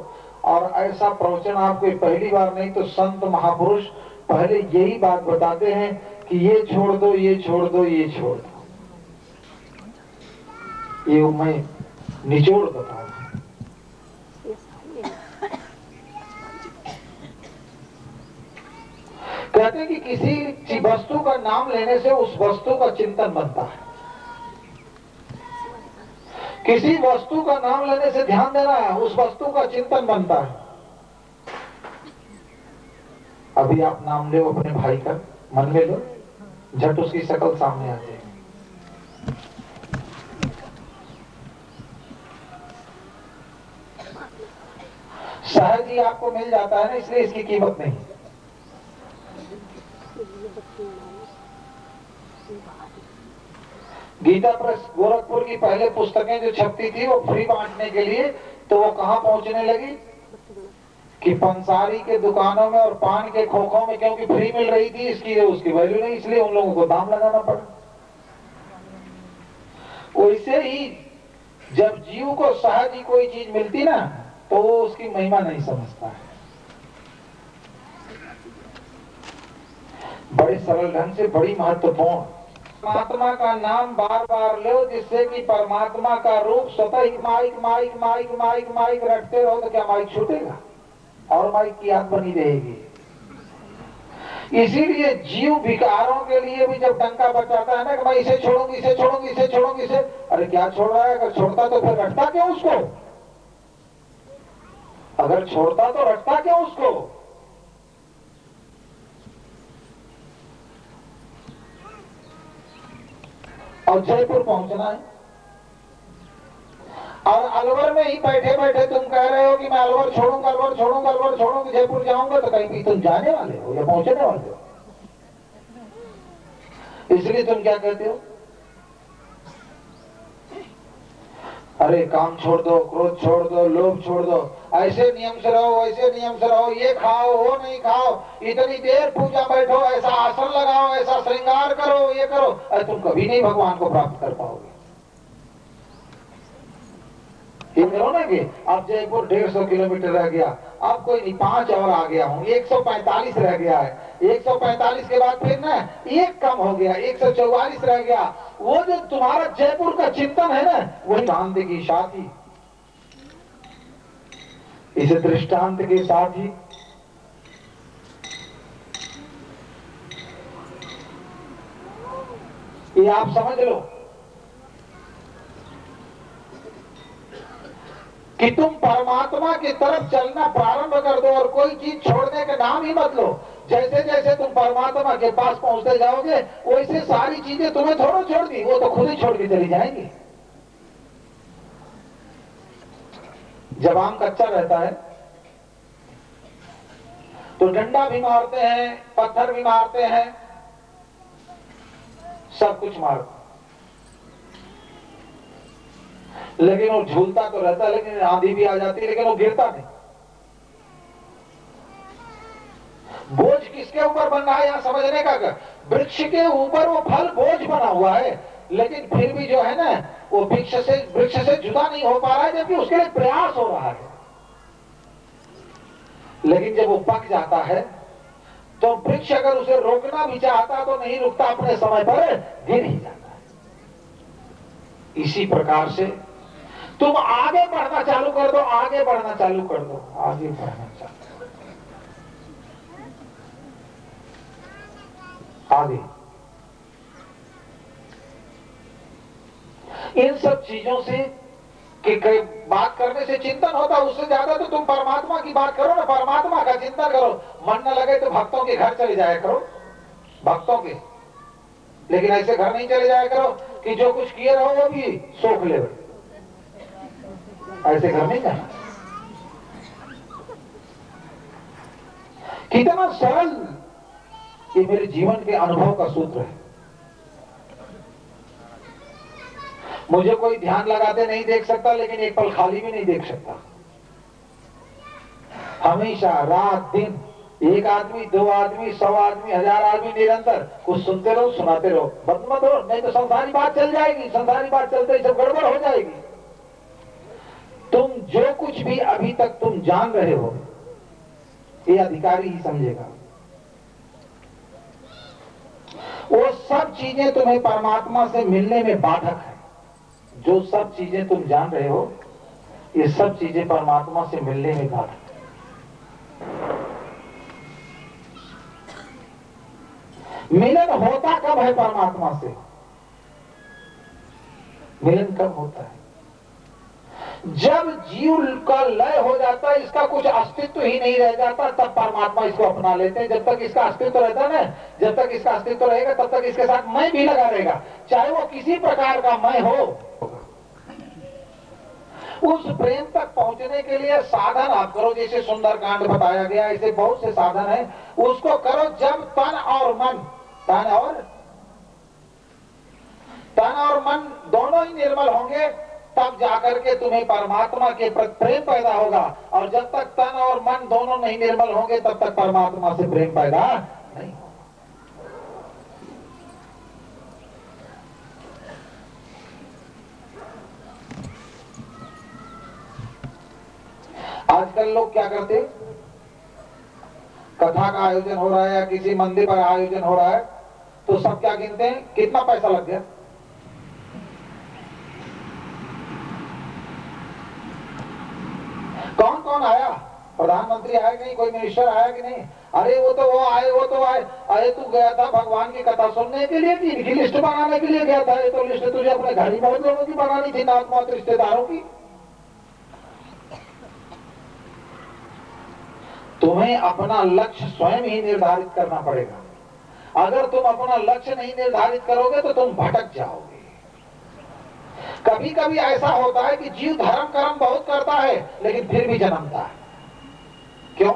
और ऐसा प्रवचन आपको पहली बार नहीं तो संत महापुरुष पहले यही बात बताते हैं कि ये छोड़ दो, ये छोड़ दो, ये छोड़ दो। ये मैं निचोड़ बता रहा हूं। कहते हैं कि किसी वस्तु का नाम लेने से उस वस्तु का चिंतन बनता है, किसी वस्तु का नाम लेने से ध्यान देना है, उस वस्तु का चिंतन बनता है। अभी आप नाम लो अपने भाई का, मन में लो, झट उसकी शक्ल सामने आ जाएगी। सहज ही आपको मिल जाता है ना, इसलिए इसकी कीमत नहीं। गीता प्रेस गोरखपुर की पहले पुस्तकें जो छपती थी वो फ्री बांटने के लिए, तो वो कहां पहुंचने लगी कि पंसारी के दुकानों में और पान के खोखों में, क्योंकि फ्री मिल रही थी, इसकी उसकी वैल्यू नहीं, इसलिए उन लोगों को दाम लगाना पड़ा। वैसे ही जब जीव को सहज ही कोई चीज मिलती ना, तो वो उसकी महिमा नहीं समझता है। बड़े सरल ढंग से, बड़ी महत्वपूर्ण, परमात्मा का नाम बार बार लो, जिससे कि परमात्मा का रूप स्वतः ही माइक माइक माइक माइक माइक रटते रहो तो क्या माइक छूटेगा, और माइक की याद बनी रहेगी। इसीलिए जीव विकारों के लिए भी जब डंका बचाता है ना कि मैं इसे छोड़ूंगी, इसे छोड़ूंगी, इसे छोड़ूंगी, इसे, अरे क्या छोड़ रहा है? अगर छोड़ता तो फिर रटता क्यों उसको? अगर छोड़ता तो रटता क्यों उसको? और जयपुर पहुंचना है, और अलवर में ही बैठे बैठे तुम कह रहे हो कि मैं अलवर छोड़ूंगा, अलवर छोड़ूंगा, अलवर छोड़ूंगा, जयपुर जाऊंगा, तो कहीं भी तुम जाने वाले हो या पहुंचने वाले हो? इसलिए तुम क्या कहते हो, अरे काम छोड़ दो, क्रोध छोड़ दो, लोभ छोड़ दो, ऐसे नियम से रहो, वैसे नियम से रहो, ये खाओ, वो नहीं खाओ, इतनी देर पूजा बैठो, ऐसा आसन लगाओ, ऐसा श्रृंगार करो, ये करो, अरे तुम कभी नहीं भगवान को प्राप्त कर पाओगे। ये करो ना कि अब जयपुर 150 किलोमीटर रह गया, अब कोई नहीं, 5 और आ गया हूँ, 145 रह गया है, 145 के बाद फिर ना 1 कम हो गया, 144 रह गया। वो जो तुम्हारा जयपुर का चिंतन है ना, वही दृष्टांत के साथ ही, इस दृष्टांत के साथ ही ये आप समझ लो कि तुम परमात्मा की तरफ चलना प्रारंभ कर दो और कोई चीज छोड़ने का नाम ही मत लो। जैसे जैसे तुम परमात्मा के पास पहुंचते जाओगे वैसे सारी चीजें तुम्हें थोड़ा छोड़ दी, वो तो खुद ही छोड़ के चली जाएंगी। जब आम कच्चा रहता है तो डंडा भी मारते हैं, पत्थर भी मारते हैं, सब कुछ मारते, लेकिन वो झूलता तो रहता है, लेकिन आंधी भी आ जाती है, लेकिन वो गिरता नहीं। बोझ किसके ऊपर बन रहा है यहां समझने का, वृक्ष के ऊपर वो फल बोझ बना हुआ है, लेकिन फिर भी जो है ना वो वृक्ष से जुदा नहीं हो पा रहा है, जबकि उसके लिए प्रयास हो रहा है। लेकिन जब वो पक जाता है तो वृक्ष अगर उसे रोकना भी चाहता तो नहीं रुकता, अपने समय पर गिर ही जाता है। इसी प्रकार से तुम आगे बढ़ना चालू कर दो, आगे बढ़ना चालू कर दो, आगे बढ़ना चालू आगे। इन सब चीजों से कि बात करने से चिंतन होता, उससे ज्यादा तो तुम परमात्मा की बात करो ना, परमात्मा का चिंतन करो। मन न लगे तो भक्तों के घर चले जाया करो, भक्तों के, लेकिन ऐसे घर नहीं चले जाया करो कि जो कुछ किए रहो वो भी सोख ले, ऐसे घर नहीं जाना। कितना सरल ये मेरे जीवन के अनुभव का सूत्र है। मुझे कोई ध्यान लगाते नहीं देख सकता, लेकिन एक पल खाली भी नहीं देख सकता। हमेशा रात दिन एक आदमी, दो आदमी, 100 आदमी, 1000 आदमी निरंतर कुछ सुनते रहो, सुनाते रहो, बंद मत हो, नहीं तो संसारी बात चल जाएगी। संसारी बात चलते ही सब गड़बड़ हो जाएगी। तुम जो कुछ भी अभी तक तुम जान रहे हो ये अधिकारी ही समझेगा। वो सब चीजें तुम्हें परमात्मा से मिलने में बाधक है। जो सब चीजें तुम जान रहे हो ये सब चीजें परमात्मा से मिलने में बाधक है। मिलन होता कब है परमात्मा से? मिलन कब होता है? जब जीव का लय हो जाता है, इसका कुछ अस्तित्व ही नहीं रह जाता, तब परमात्मा इसको अपना लेते हैं। जब तक इसका अस्तित्व रहता है ना, जब तक इसका अस्तित्व रहेगा तब तक इसके साथ मैं भी लगा रहेगा, चाहे वो किसी प्रकार का मैं हो। उस प्रेम तक पहुंचने के लिए साधन आप करो, जैसे सुंदरकांड बताया गया, ऐसे बहुत से साधन है, उसको करो। जब तन और मन दोनों ही निर्मल होंगे तब जाकर के तुम्हें परमात्मा के प्रति प्रेम पैदा होगा। और जब तक तन और मन दोनों नहीं निर्मल होंगे तब तक परमात्मा से प्रेम पैदा नहीं होगा। आजकल लोग क्या करते हैं, कथा का आयोजन हो रहा है या किसी मंदिर पर आयोजन हो रहा है तो सब क्या गिनते हैं, कितना पैसा लग गया, कौन कौन आया, प्रधानमंत्री आया कि नहीं, कोई मिनिस्टर आया कि नहीं, अरे वो तो आए। अरे तू गया था भगवान की कथा सुनने के लिए कि इनकी लिस्ट बनाने के लिए गया था? ये तो लिस्ट तुझे अपने घर ही बहुत लोगों की बनानी थी, नात मात रिश्तेदारों की। तुम्हें अपना लक्ष्य स्वयं ही निर्धारित करना पड़ेगा। अगर तुम अपना लक्ष्य नहीं निर्धारित करोगे तो तुम भटक जाओगे। कभी कभी ऐसा होता है कि जीव धर्म कर्म बहुत करता है लेकिन फिर भी जन्मता है। क्यों?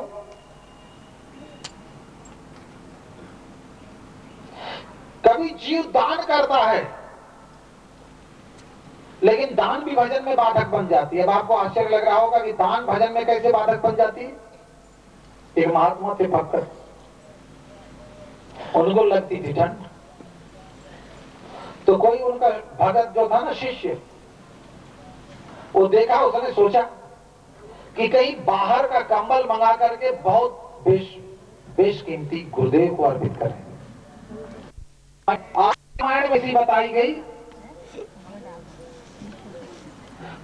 कभी जीव दान करता है लेकिन दान भी भजन में बाधक बन जाती है। अब आपको आश्चर्य लग रहा होगा कि दान भजन में कैसे बाधक बन जाती है। एक महात्मा थे भक्त, उनको लगती थी ठंड, तो कोई उनका भगत जो था ना, शिष्य, वो देखा, उसने सोचा कि कहीं बाहर का कंबल मंगा करके बहुत बेशकीमती गुरुदेव को अर्पित करें। रामायण में सी बताई गई,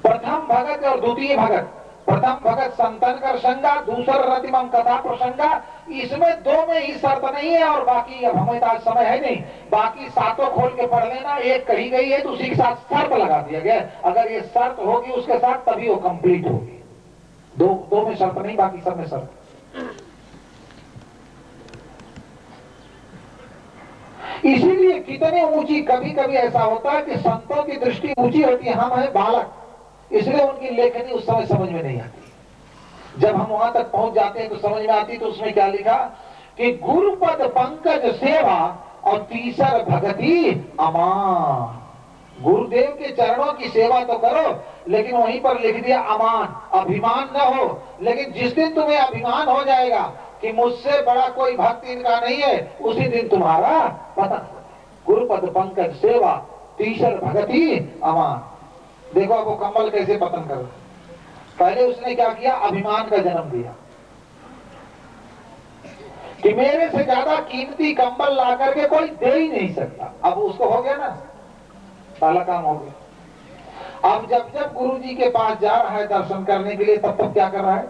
प्रथम भगत और द्वितीय भगत। प्रथम भगत संतन कर संगा, दूसरा रतिमम कथा प्रसंगा। इसमें दो में ही शर्त नहीं है और बाकी अब हमें आज समय है नहीं, बाकी सातों खोल के पढ़ लेना। एक कही गई है तो उसी के साथ शर्त लगा दिया गया, अगर ये शर्त होगी उसके साथ तभी वो कंप्लीट होगी। दो में शर्त नहीं, बाकी सब में शर्त। इसीलिए कितने ऊंची, कभी कभी ऐसा होता है कि संतों की दृष्टि ऊंची होती है, हम हैं बालक, इसलिए उनकी लेखनी उस समय समझ में नहीं आती। जब हम वहां तक पहुंच जाते हैं तो समझ में आती। तो उसमें क्या लिखा कि गुरुपद पंकज सेवा और तीसर भगति अमान। गुरुदेव के चरणों की सेवा तो करो, लेकिन वहीं पर लिख दिया अमान, अभिमान न हो। लेकिन जिस दिन तुम्हें अभिमान हो जाएगा कि मुझसे बड़ा कोई भक्त इनका नहीं है, उसी दिन तुम्हारा पतन। गुरुपद पंकज सेवा तीसर भगति अमान। देखो अब वो कम्बल कैसे पतन कर, पहले उसने क्या किया, अभिमान का जन्म दिया कि मेरे से ज्यादा कीमती कंबल ला करके कोई दे ही नहीं सकता। अब उसको हो गया ना, पहला काम हो गया। अब जब जब गुरु जी के पास जा रहा है दर्शन करने के लिए, तब तक क्या कर रहा है,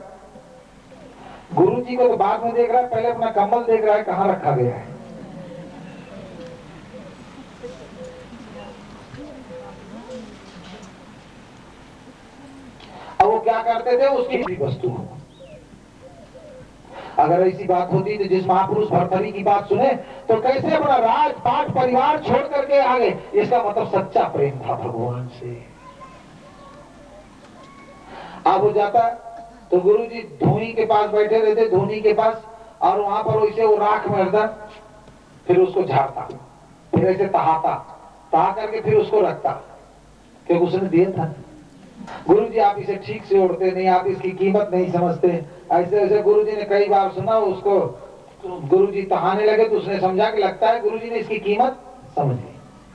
गुरु जी को तो बाद में देख रहा है, पहले अपना कंबल देख रहा है कहां रखा गया है। अब वो क्या करते थे, उसकी वस्तु हो। अगर ऐसी बात होती तो जिस महापुरुष भरथरी की बात सुने तो कैसे अपना राजपाट परिवार छोड़ करके आ गए, इसका मतलब सच्चा प्रेम था भगवान से। अब हो जाता तो गुरु जी धोनी के पास बैठे रहते, धोनी के पास, और वहां पर वैसे वो राख में हरदा, फिर उसको झाड़ता, फिर ऐसे तहाता, तहा करके फिर उसको रखता, क्योंकि उसने दिया था। गुरु जी आप इसे ठीक से ओढ़ते नहीं, आप इसकी कीमत नहीं समझते। ऐसे ऐसे गुरु जी ने कई बार सुना। उसको गुरु जी तहाने लगे तो उसने समझा कि लगता है गुरु जी ने इसकी कीमत समझ ली,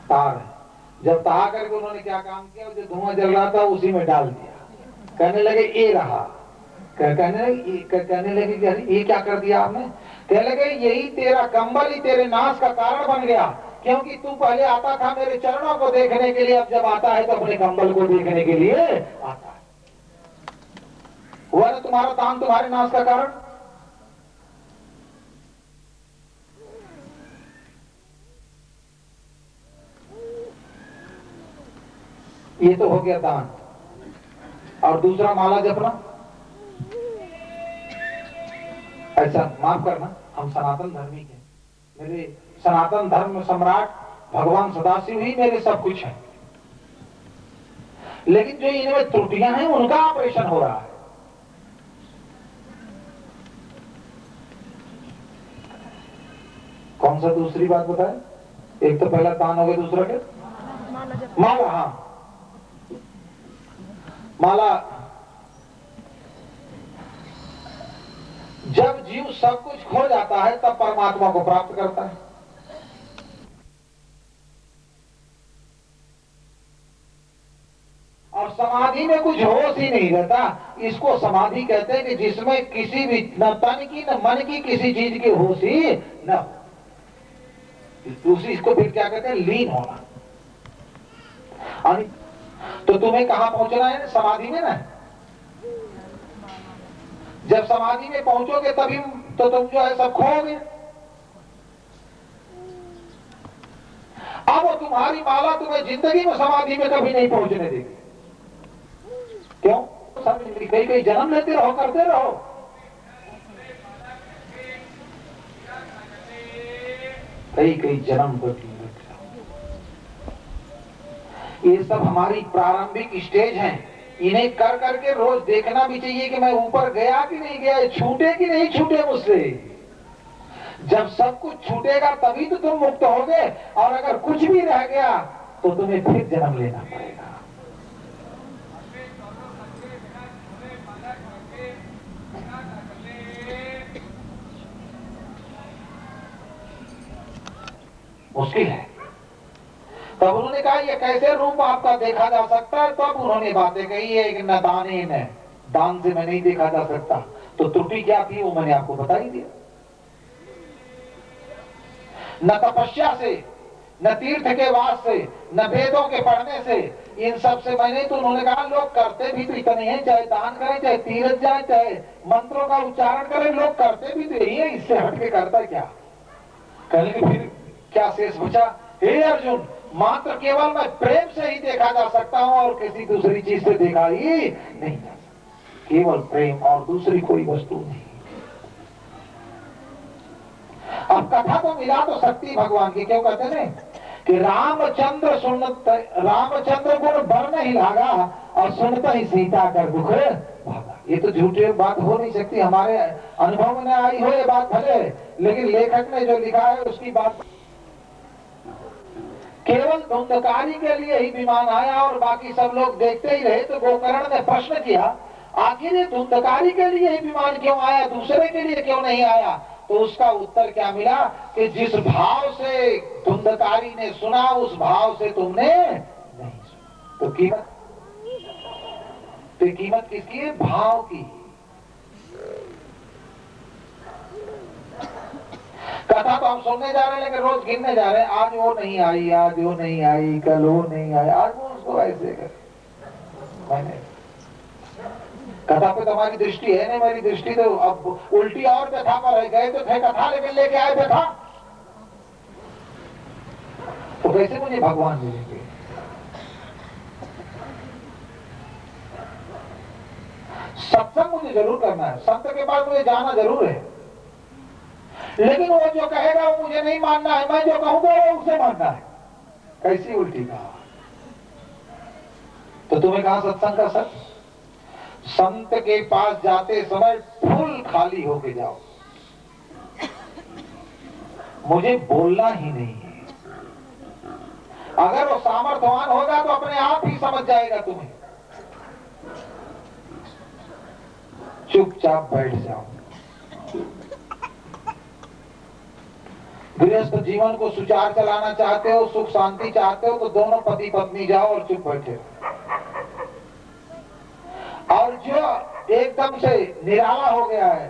तार है। जब तहा करके उन्होंने क्या काम किया, जो धुआं जल रहा था उसी में डाल दिया। कहने लगे ये रहा, कहने लगे कि ये क्या कर दिया आपने। कहने लगे यही तेरा कंबल ही तेरे नाश का कारण बन गया, क्योंकि तू पहले आता था मेरे चरणों को देखने के लिए, अब जब आता है तो अपने कंबल को देखने के लिए आता है। हुआ ना तुम्हारा दान तुम्हारे नाश का कारण। ये तो हो गया दान। और दूसरा माला जपना, ऐसा माफ करना, हम सनातन धर्मी के, मेरे सनातन धर्म सम्राट भगवान सदाशिव ही मेरे सब कुछ है, लेकिन जो इनमें त्रुटियां हैं उनका ऑपरेशन हो रहा है। कौन सा दूसरी बात बताए, एक तो पहला दान हो गया, दूसरा क्या, माला। हाँ माला, जब जीव सब कुछ खो जाता है तब परमात्मा को प्राप्त करता है। और समाधि में कुछ होश ही नहीं रहता, इसको समाधि कहते हैं कि जिसमें किसी भी न तन की न मन की किसी चीज की होश ही न हो। दूसरी इसको फिर क्या कहते हैं, लीन होना। तो तुम्हें कहां पहुंचना है, समाधि में ना। जब समाधि में पहुंचोगे तभी तो तुम जो है सब खोओगे। अब वो तुम्हारी माला तुम्हें जिंदगी में समाधि में कभी नहीं पहुंचने देगी। क्यों, सब कई कई जन्म लेते रहो, करते रहो। कई कई जन्म करते। ये सब हमारी प्रारंभिक स्टेज हैं, इन्हें कर करके रोज देखना भी चाहिए कि मैं ऊपर गया कि नहीं गया, छूटे कि नहीं छूटे मुझसे। जब सब कुछ छूटेगा तभी तो तुम मुक्त होगे, और अगर कुछ भी रह गया तो तुम्हें फिर जन्म लेना पड़ेगा। मुश्किल है। तब उन्होंने कहा ये कैसे रूप आपका देखा जा सकता है, तब उन्होंने बातें कही है कि न दाने न दान से मैं नहीं देखा जा सकता। तो त्रुटि क्या थी वो मैंने आपको बता ही दिया। न तपस्या से, न तीर्थ के वास से, न वेदों के पढ़ने से, इन सब से मैंने तो उन्होंने कहा लोग करते भी तो इतने हैं, चाहे दान करें, चाहे तीर्थ जाए, चाहे मंत्रों का उच्चारण करें, लोग करते भी तो यही है, इससे हट के करता क्या? कहने के फिर क्या शेष बचा? हे अर्जुन, मात्र केवल मैं प्रेम से ही देखा जा सकता हूं और किसी दूसरी चीज से देखा ही नहीं जा सकता। केवल प्रेम और दूसरी कोई वस्तु नहीं। अब कथा तो मिला तो शक्ति भगवान की, क्यों कहते हैं कि रामचंद्र गुण बरन ही लागा और सुनता ही सीता कर दुख भागा। ये तो झूठी बात हो नहीं सकती, हमारे अनुभव में आई हो ये बात भले, लेकिन लेखक ने जो लिखा है उसकी बात। केवल धुंधकारी के लिए ही विमान आया और बाकी सब लोग देखते ही रहे। तो गोकर्ण ने प्रश्न किया, आखिर ये धुंधकारी के लिए ही विमान क्यों आया, दूसरे के लिए क्यों नहीं आया? तो उसका उत्तर क्या मिला कि जिस भाव से धुंधकारी ने सुना उस भाव से तुमने नहीं सुना। तो कीमत किसकी है? भाव की। कथा तो हम सुनने जा रहे हैं लेकिन रोज गिनने जा रहे हैं, आज वो नहीं आई, आज वो नहीं आई, कल वो नहीं आई, आज वो उसको ऐसे करे। मैंने कथा पे तुम्हारी दृष्टि है नहीं, मेरी दृष्टि तो अब उल्टी और व्यथा पर है। गए तो थे कथा लेकिन लेके आए व्यथा, तो कैसे मुझे भगवान मिलेंगे? सत्संग मुझे जरूर करना है, संत के पास मुझे जाना जरूर है, लेकिन वो जो कहेगा वो मुझे नहीं मानना है, मैं जो कहूंगा वो उसे मानना है। कैसी उल्टी कहा? तो तुम्हें कहा सत्संग का सच? संत के पास जाते समय फुल खाली होके जाओ, मुझे बोलना ही नहीं है। अगर वो सामर्थ्यवान होगा तो अपने आप ही समझ जाएगा तुम्हें। चुपचाप बैठ जाओ। गृहस्थ जीवन को सुचार चलाना चाहते हो, सुख शांति चाहते हो, तो दोनों पति पत्नी जाओ और चुप बैठे। और जो एकदम से निराला हो गया है,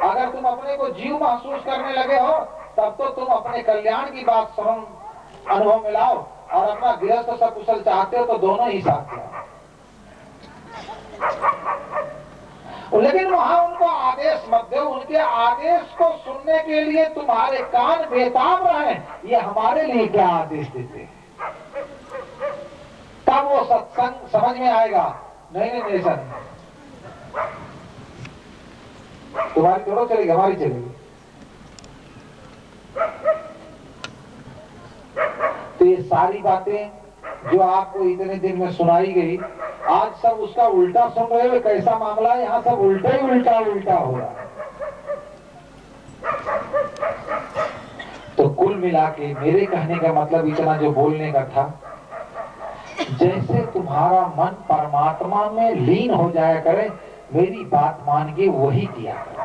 अगर तुम अपने को जीव महसूस करने लगे हो तब तो तुम अपने कल्याण की बात श्रवण अनुभव में लाओ, और अपना गृहस्थ सकुशल चाहते हो तो दोनों ही साथ लाओ। लेकिन वहां उनको आदेश मत दो, उनके आदेश को सुनने के लिए तुम्हारे कान बेताब रहे, ये हमारे लिए क्या आदेश देते, तब वो सत्संग समझ में आएगा। नहीं नहीं ऐसा नहीं, तुम्हारी थोड़ा चलेगी, हमारी चलेगी। तो ये सारी बातें जो आपको इतने दिन में सुनाई गई, आज सब उसका उल्टा सुन रहे हो। कैसा मामला है? यहाँ सब उल्टा ही उल्टा हो रहा है। तो कुल मिला के मेरे कहने का मतलब इतना जो बोलने का था, जैसे तुम्हारा मन परमात्मा में लीन हो जाया करे, मेरी बात मान के वही किया करे।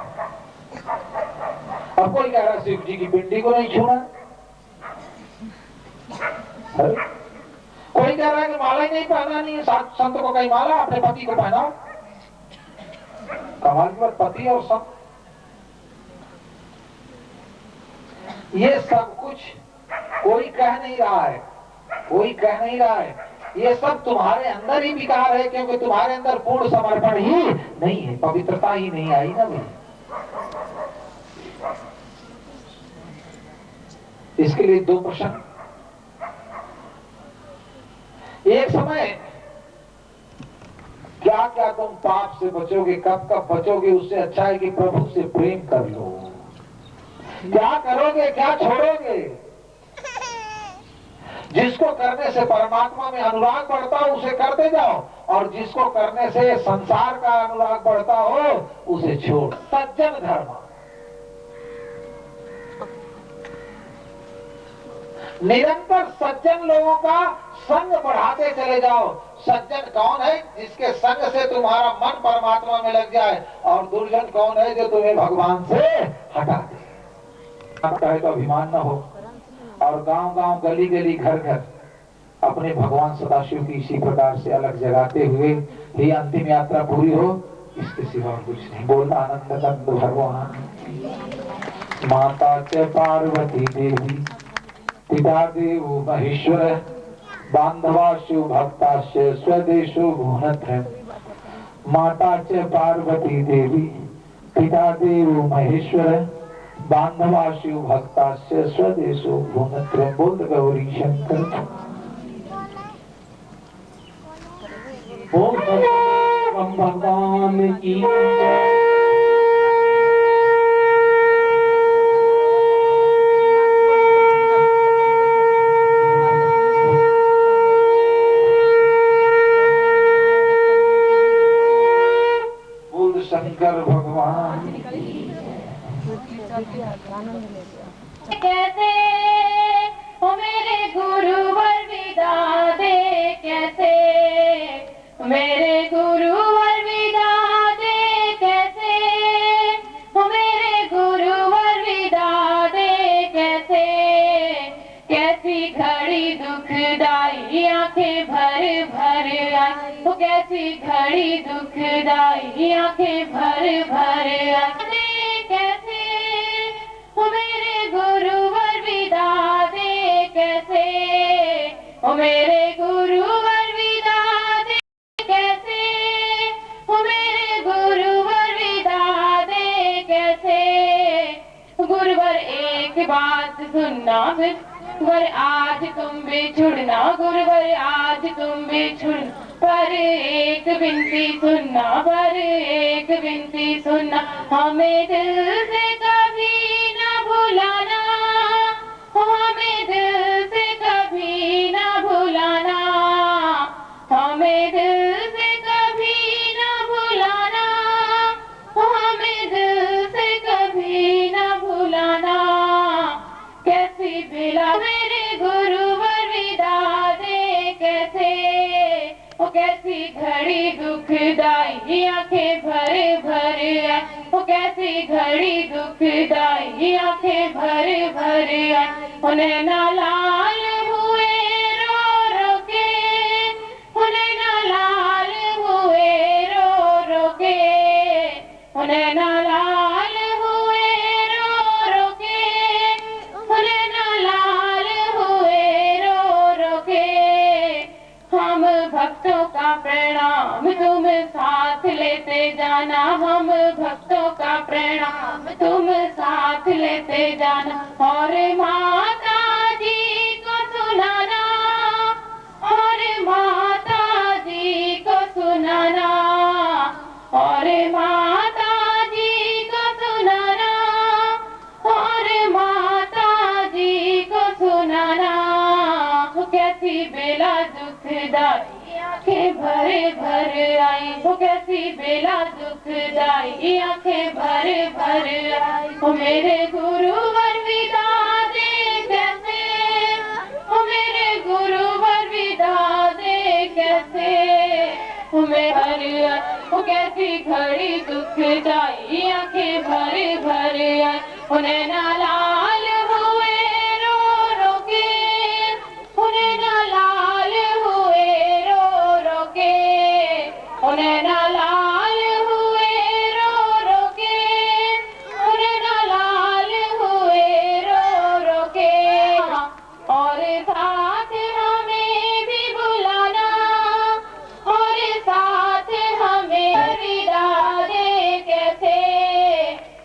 अब कोई कह रहा शिव जी की पिंडी को नहीं छूना, कोई कह रहा है कि माला ही नहीं पहना, नहीं संत को कहीं माला, अपने पति को पहनाओ। कमाल की बात, पति और संत, ये सब कुछ कोई कह नहीं रहा है, कोई कह नहीं रहा है। ये सब तुम्हारे अंदर ही विकार है, क्योंकि तुम्हारे अंदर पूर्ण समर्पण ही नहीं है, पवित्रता ही नहीं आई ना भाई। इसके लिए दो प्रश्न। एक समय क्या क्या तुम पाप से बचोगे, कब कब बचोगे, उससे अच्छा है कि प्रभु से प्रेम कर लो। क्या करोगे, क्या छोड़ोगे? जिसको करने से परमात्मा में अनुराग बढ़ता हो उसे करते जाओ, और जिसको करने से संसार का अनुराग बढ़ता हो उसे छोड़। सज्जन धर्म, निरंतर सज्जन लोगों का संग बढ़ाते चले जाओ। सज्जन कौन है? जिसके संग से तुम्हारा मन परमात्मा में लग जाए। और दुर्जन कौन है? जो तुम्हें भगवान से हटा दे। कहे तो अभिमान न हो, और गांव गांव गली गली घर घर अपने भगवान सदाशिव की इसी प्रकार से अलग जगाते हुए ही अंतिम यात्रा पूरी हो। इसके सिवा कुछ नहीं बोलना। आनंद कंद भगवान माता च पार्वती देवी पिता देवो महेश्वर बांधवाशु भक्ताश्च स्वदेशो भुवनत्रयम्। माता च पार्वती देवी पिता देवो महेश्वर बांधवाशु भक्ताश्च स्वदेशो भुवनत्रयम्। बोल गौरी शंकर बोल भगवान की जय। शंकर भगवान कैसे हो मेरे गुरुवर विदा दे, कैसे मेरे गुरुवर विदा दे, कैसे हो मेरे गुरुवर विदा दे, कैसे कैसी घड़ी दुखदाई आंखें भर भर आई, वो कैसी घड़ी दुखदाई आंखें भर भर आई, कैसे हो मेरे गुरुवर विदा दे, कैसे हो मेरे गुरुवर विदा दे, कैसे हो मेरे गुरुवर विदा दे, कैसे गुरुवर एक बात सुनना, गुरुवर आज तुम बिछुड़ना, गुरुवर आज तुम बिछुड़ना, पर एक विनती सुनना, पर एक विनती सुनना, हमें दिल से कभी ना भुलाना, हमें दिल से कभी ना भुलाना, हमें दिल से कभी ना भुलाना, हमें दिल से कभी ना भुलाना। कैसी बिला मेरे गुरुवर विदा दे, कैसे वो कैसी घड़ी दुखदाई आंखें भर भर आई, वो कैसी घड़ी दुखदाई आंखें भर भर आई, उन्हें ना लाल हुए रो रो के, उन्हें ना लाल हुए रो रो के, उन्हें ना लाल हुए रो रो के, उन्हें ना लाल हुए रो रो के। हम भक्तों का प्रणाम तुम साथ लेते जाना, हम भक्तों का प्रणाम तुम साथ लेते जाना, और माता जी को सुनाना, और माता जी को सुनाना, और माता जी को सुनाना, और माता जी को सुनाना। कैसी बेला दुखदाई आंखें भर भर आई, वो कैसी बेला दुखदाई आंखें भर भर आई, वो मेरे गुरुवर विदा दे, कैसे वो मेरे गुरुवर विदा दे, कैसे वो मेरे वो कैसी घड़ी दुखदाई आंखें भर भर आई, उन्हें ना लाल हुए रो रो के, उन्हें ना लाल हुए रो रो के, उन्हें ना लाल हुए रो रो के, उन्हें ना लाल हुए रो रो के। और साथ हमें भी बुलाना, और साथ हमें विदा दे, कैसे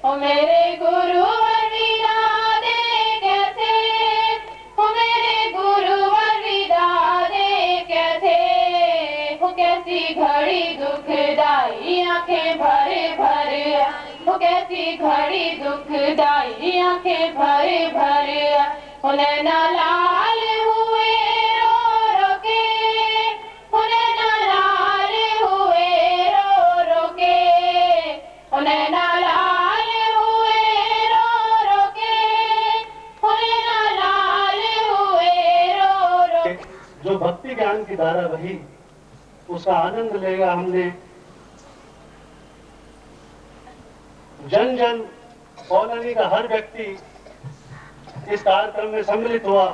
ओ मेरे गुरुवर विदा दे, कैसे ओ मेरे गुरुवर विदा दे, कैसे वो कैसी घड़ी दुखदाई आंखें भर भर आई, वो कैसी घड़ी दुखदाई आंखें भर भर आई, उन्हें ना लाल हुए रो रो के, उन्हें ना लाल हुए रो रो के, उन्हें ना लाल हुए रो रो के, उन्हें ना लाल हुए रो रो। जो भक्ति ज्ञान की धारा बही उसका आनंद लेगा हमने। जन जन कॉलोनी का हर व्यक्ति इस कार्यक्रम में सम्मिलित हुआ।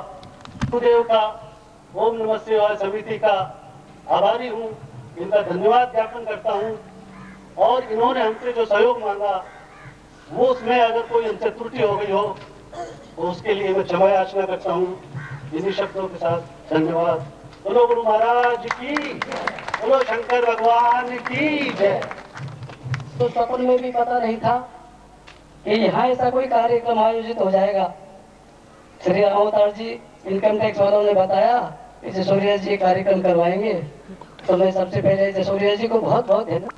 गुरुदेव का ओम नमः शिवाय समिति का आभारी हूँ, इनका धन्यवाद ज्ञापन करता हूँ। और इन्होंने हमसे जो सहयोग मांगा वो उसमें अगर कोई हमसे त्रुटि हो गई हो तो उसके लिए मैं क्षमा याचना करता हूँ। इन्हीं शब्दों के साथ धन्यवाद। बोलो गुरु महाराज की, बोलो शंकर भगवान की जय। तो सपन में भी पता नहीं था कि यहाँ ऐसा कोई कार्यक्रम आयोजित हो जाएगा। श्री अवतार जी इनकम टैक्स वालों ने बताया कि जसोरिया जी कार्यक्रम करवाएंगे, तो मैं सबसे पहले जसोरिया जी को बहुत बहुत धन्यवाद।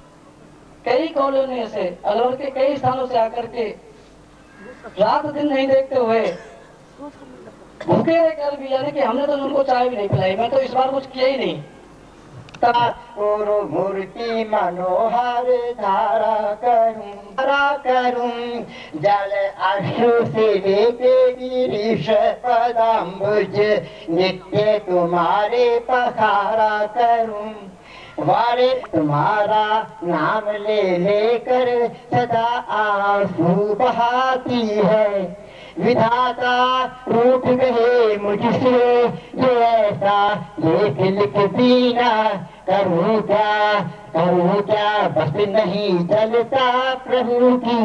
कई कॉलोनियों से, अलवर के कई स्थानों से आकर के रात दिन नहीं देखते हुए भूखे रहकर भी, यानी कि हमने तो उनको चाय भी नहीं पिलाई। मैं तो इस बार कुछ किया ही नहीं। गुरु मूर्ति मनोहर धारा करूं जल अश्रु से लेके गिरीश पदाम्बुज नित्य तुम्हारे पखारा करूं। वारे तुम्हारा नाम ले लेकर सदा आंसू बहाती है। विधाता रूठ गए मुझसे जो ऐसा लिख लिख दीना। करूं क्या बस नहीं चलता प्रभु की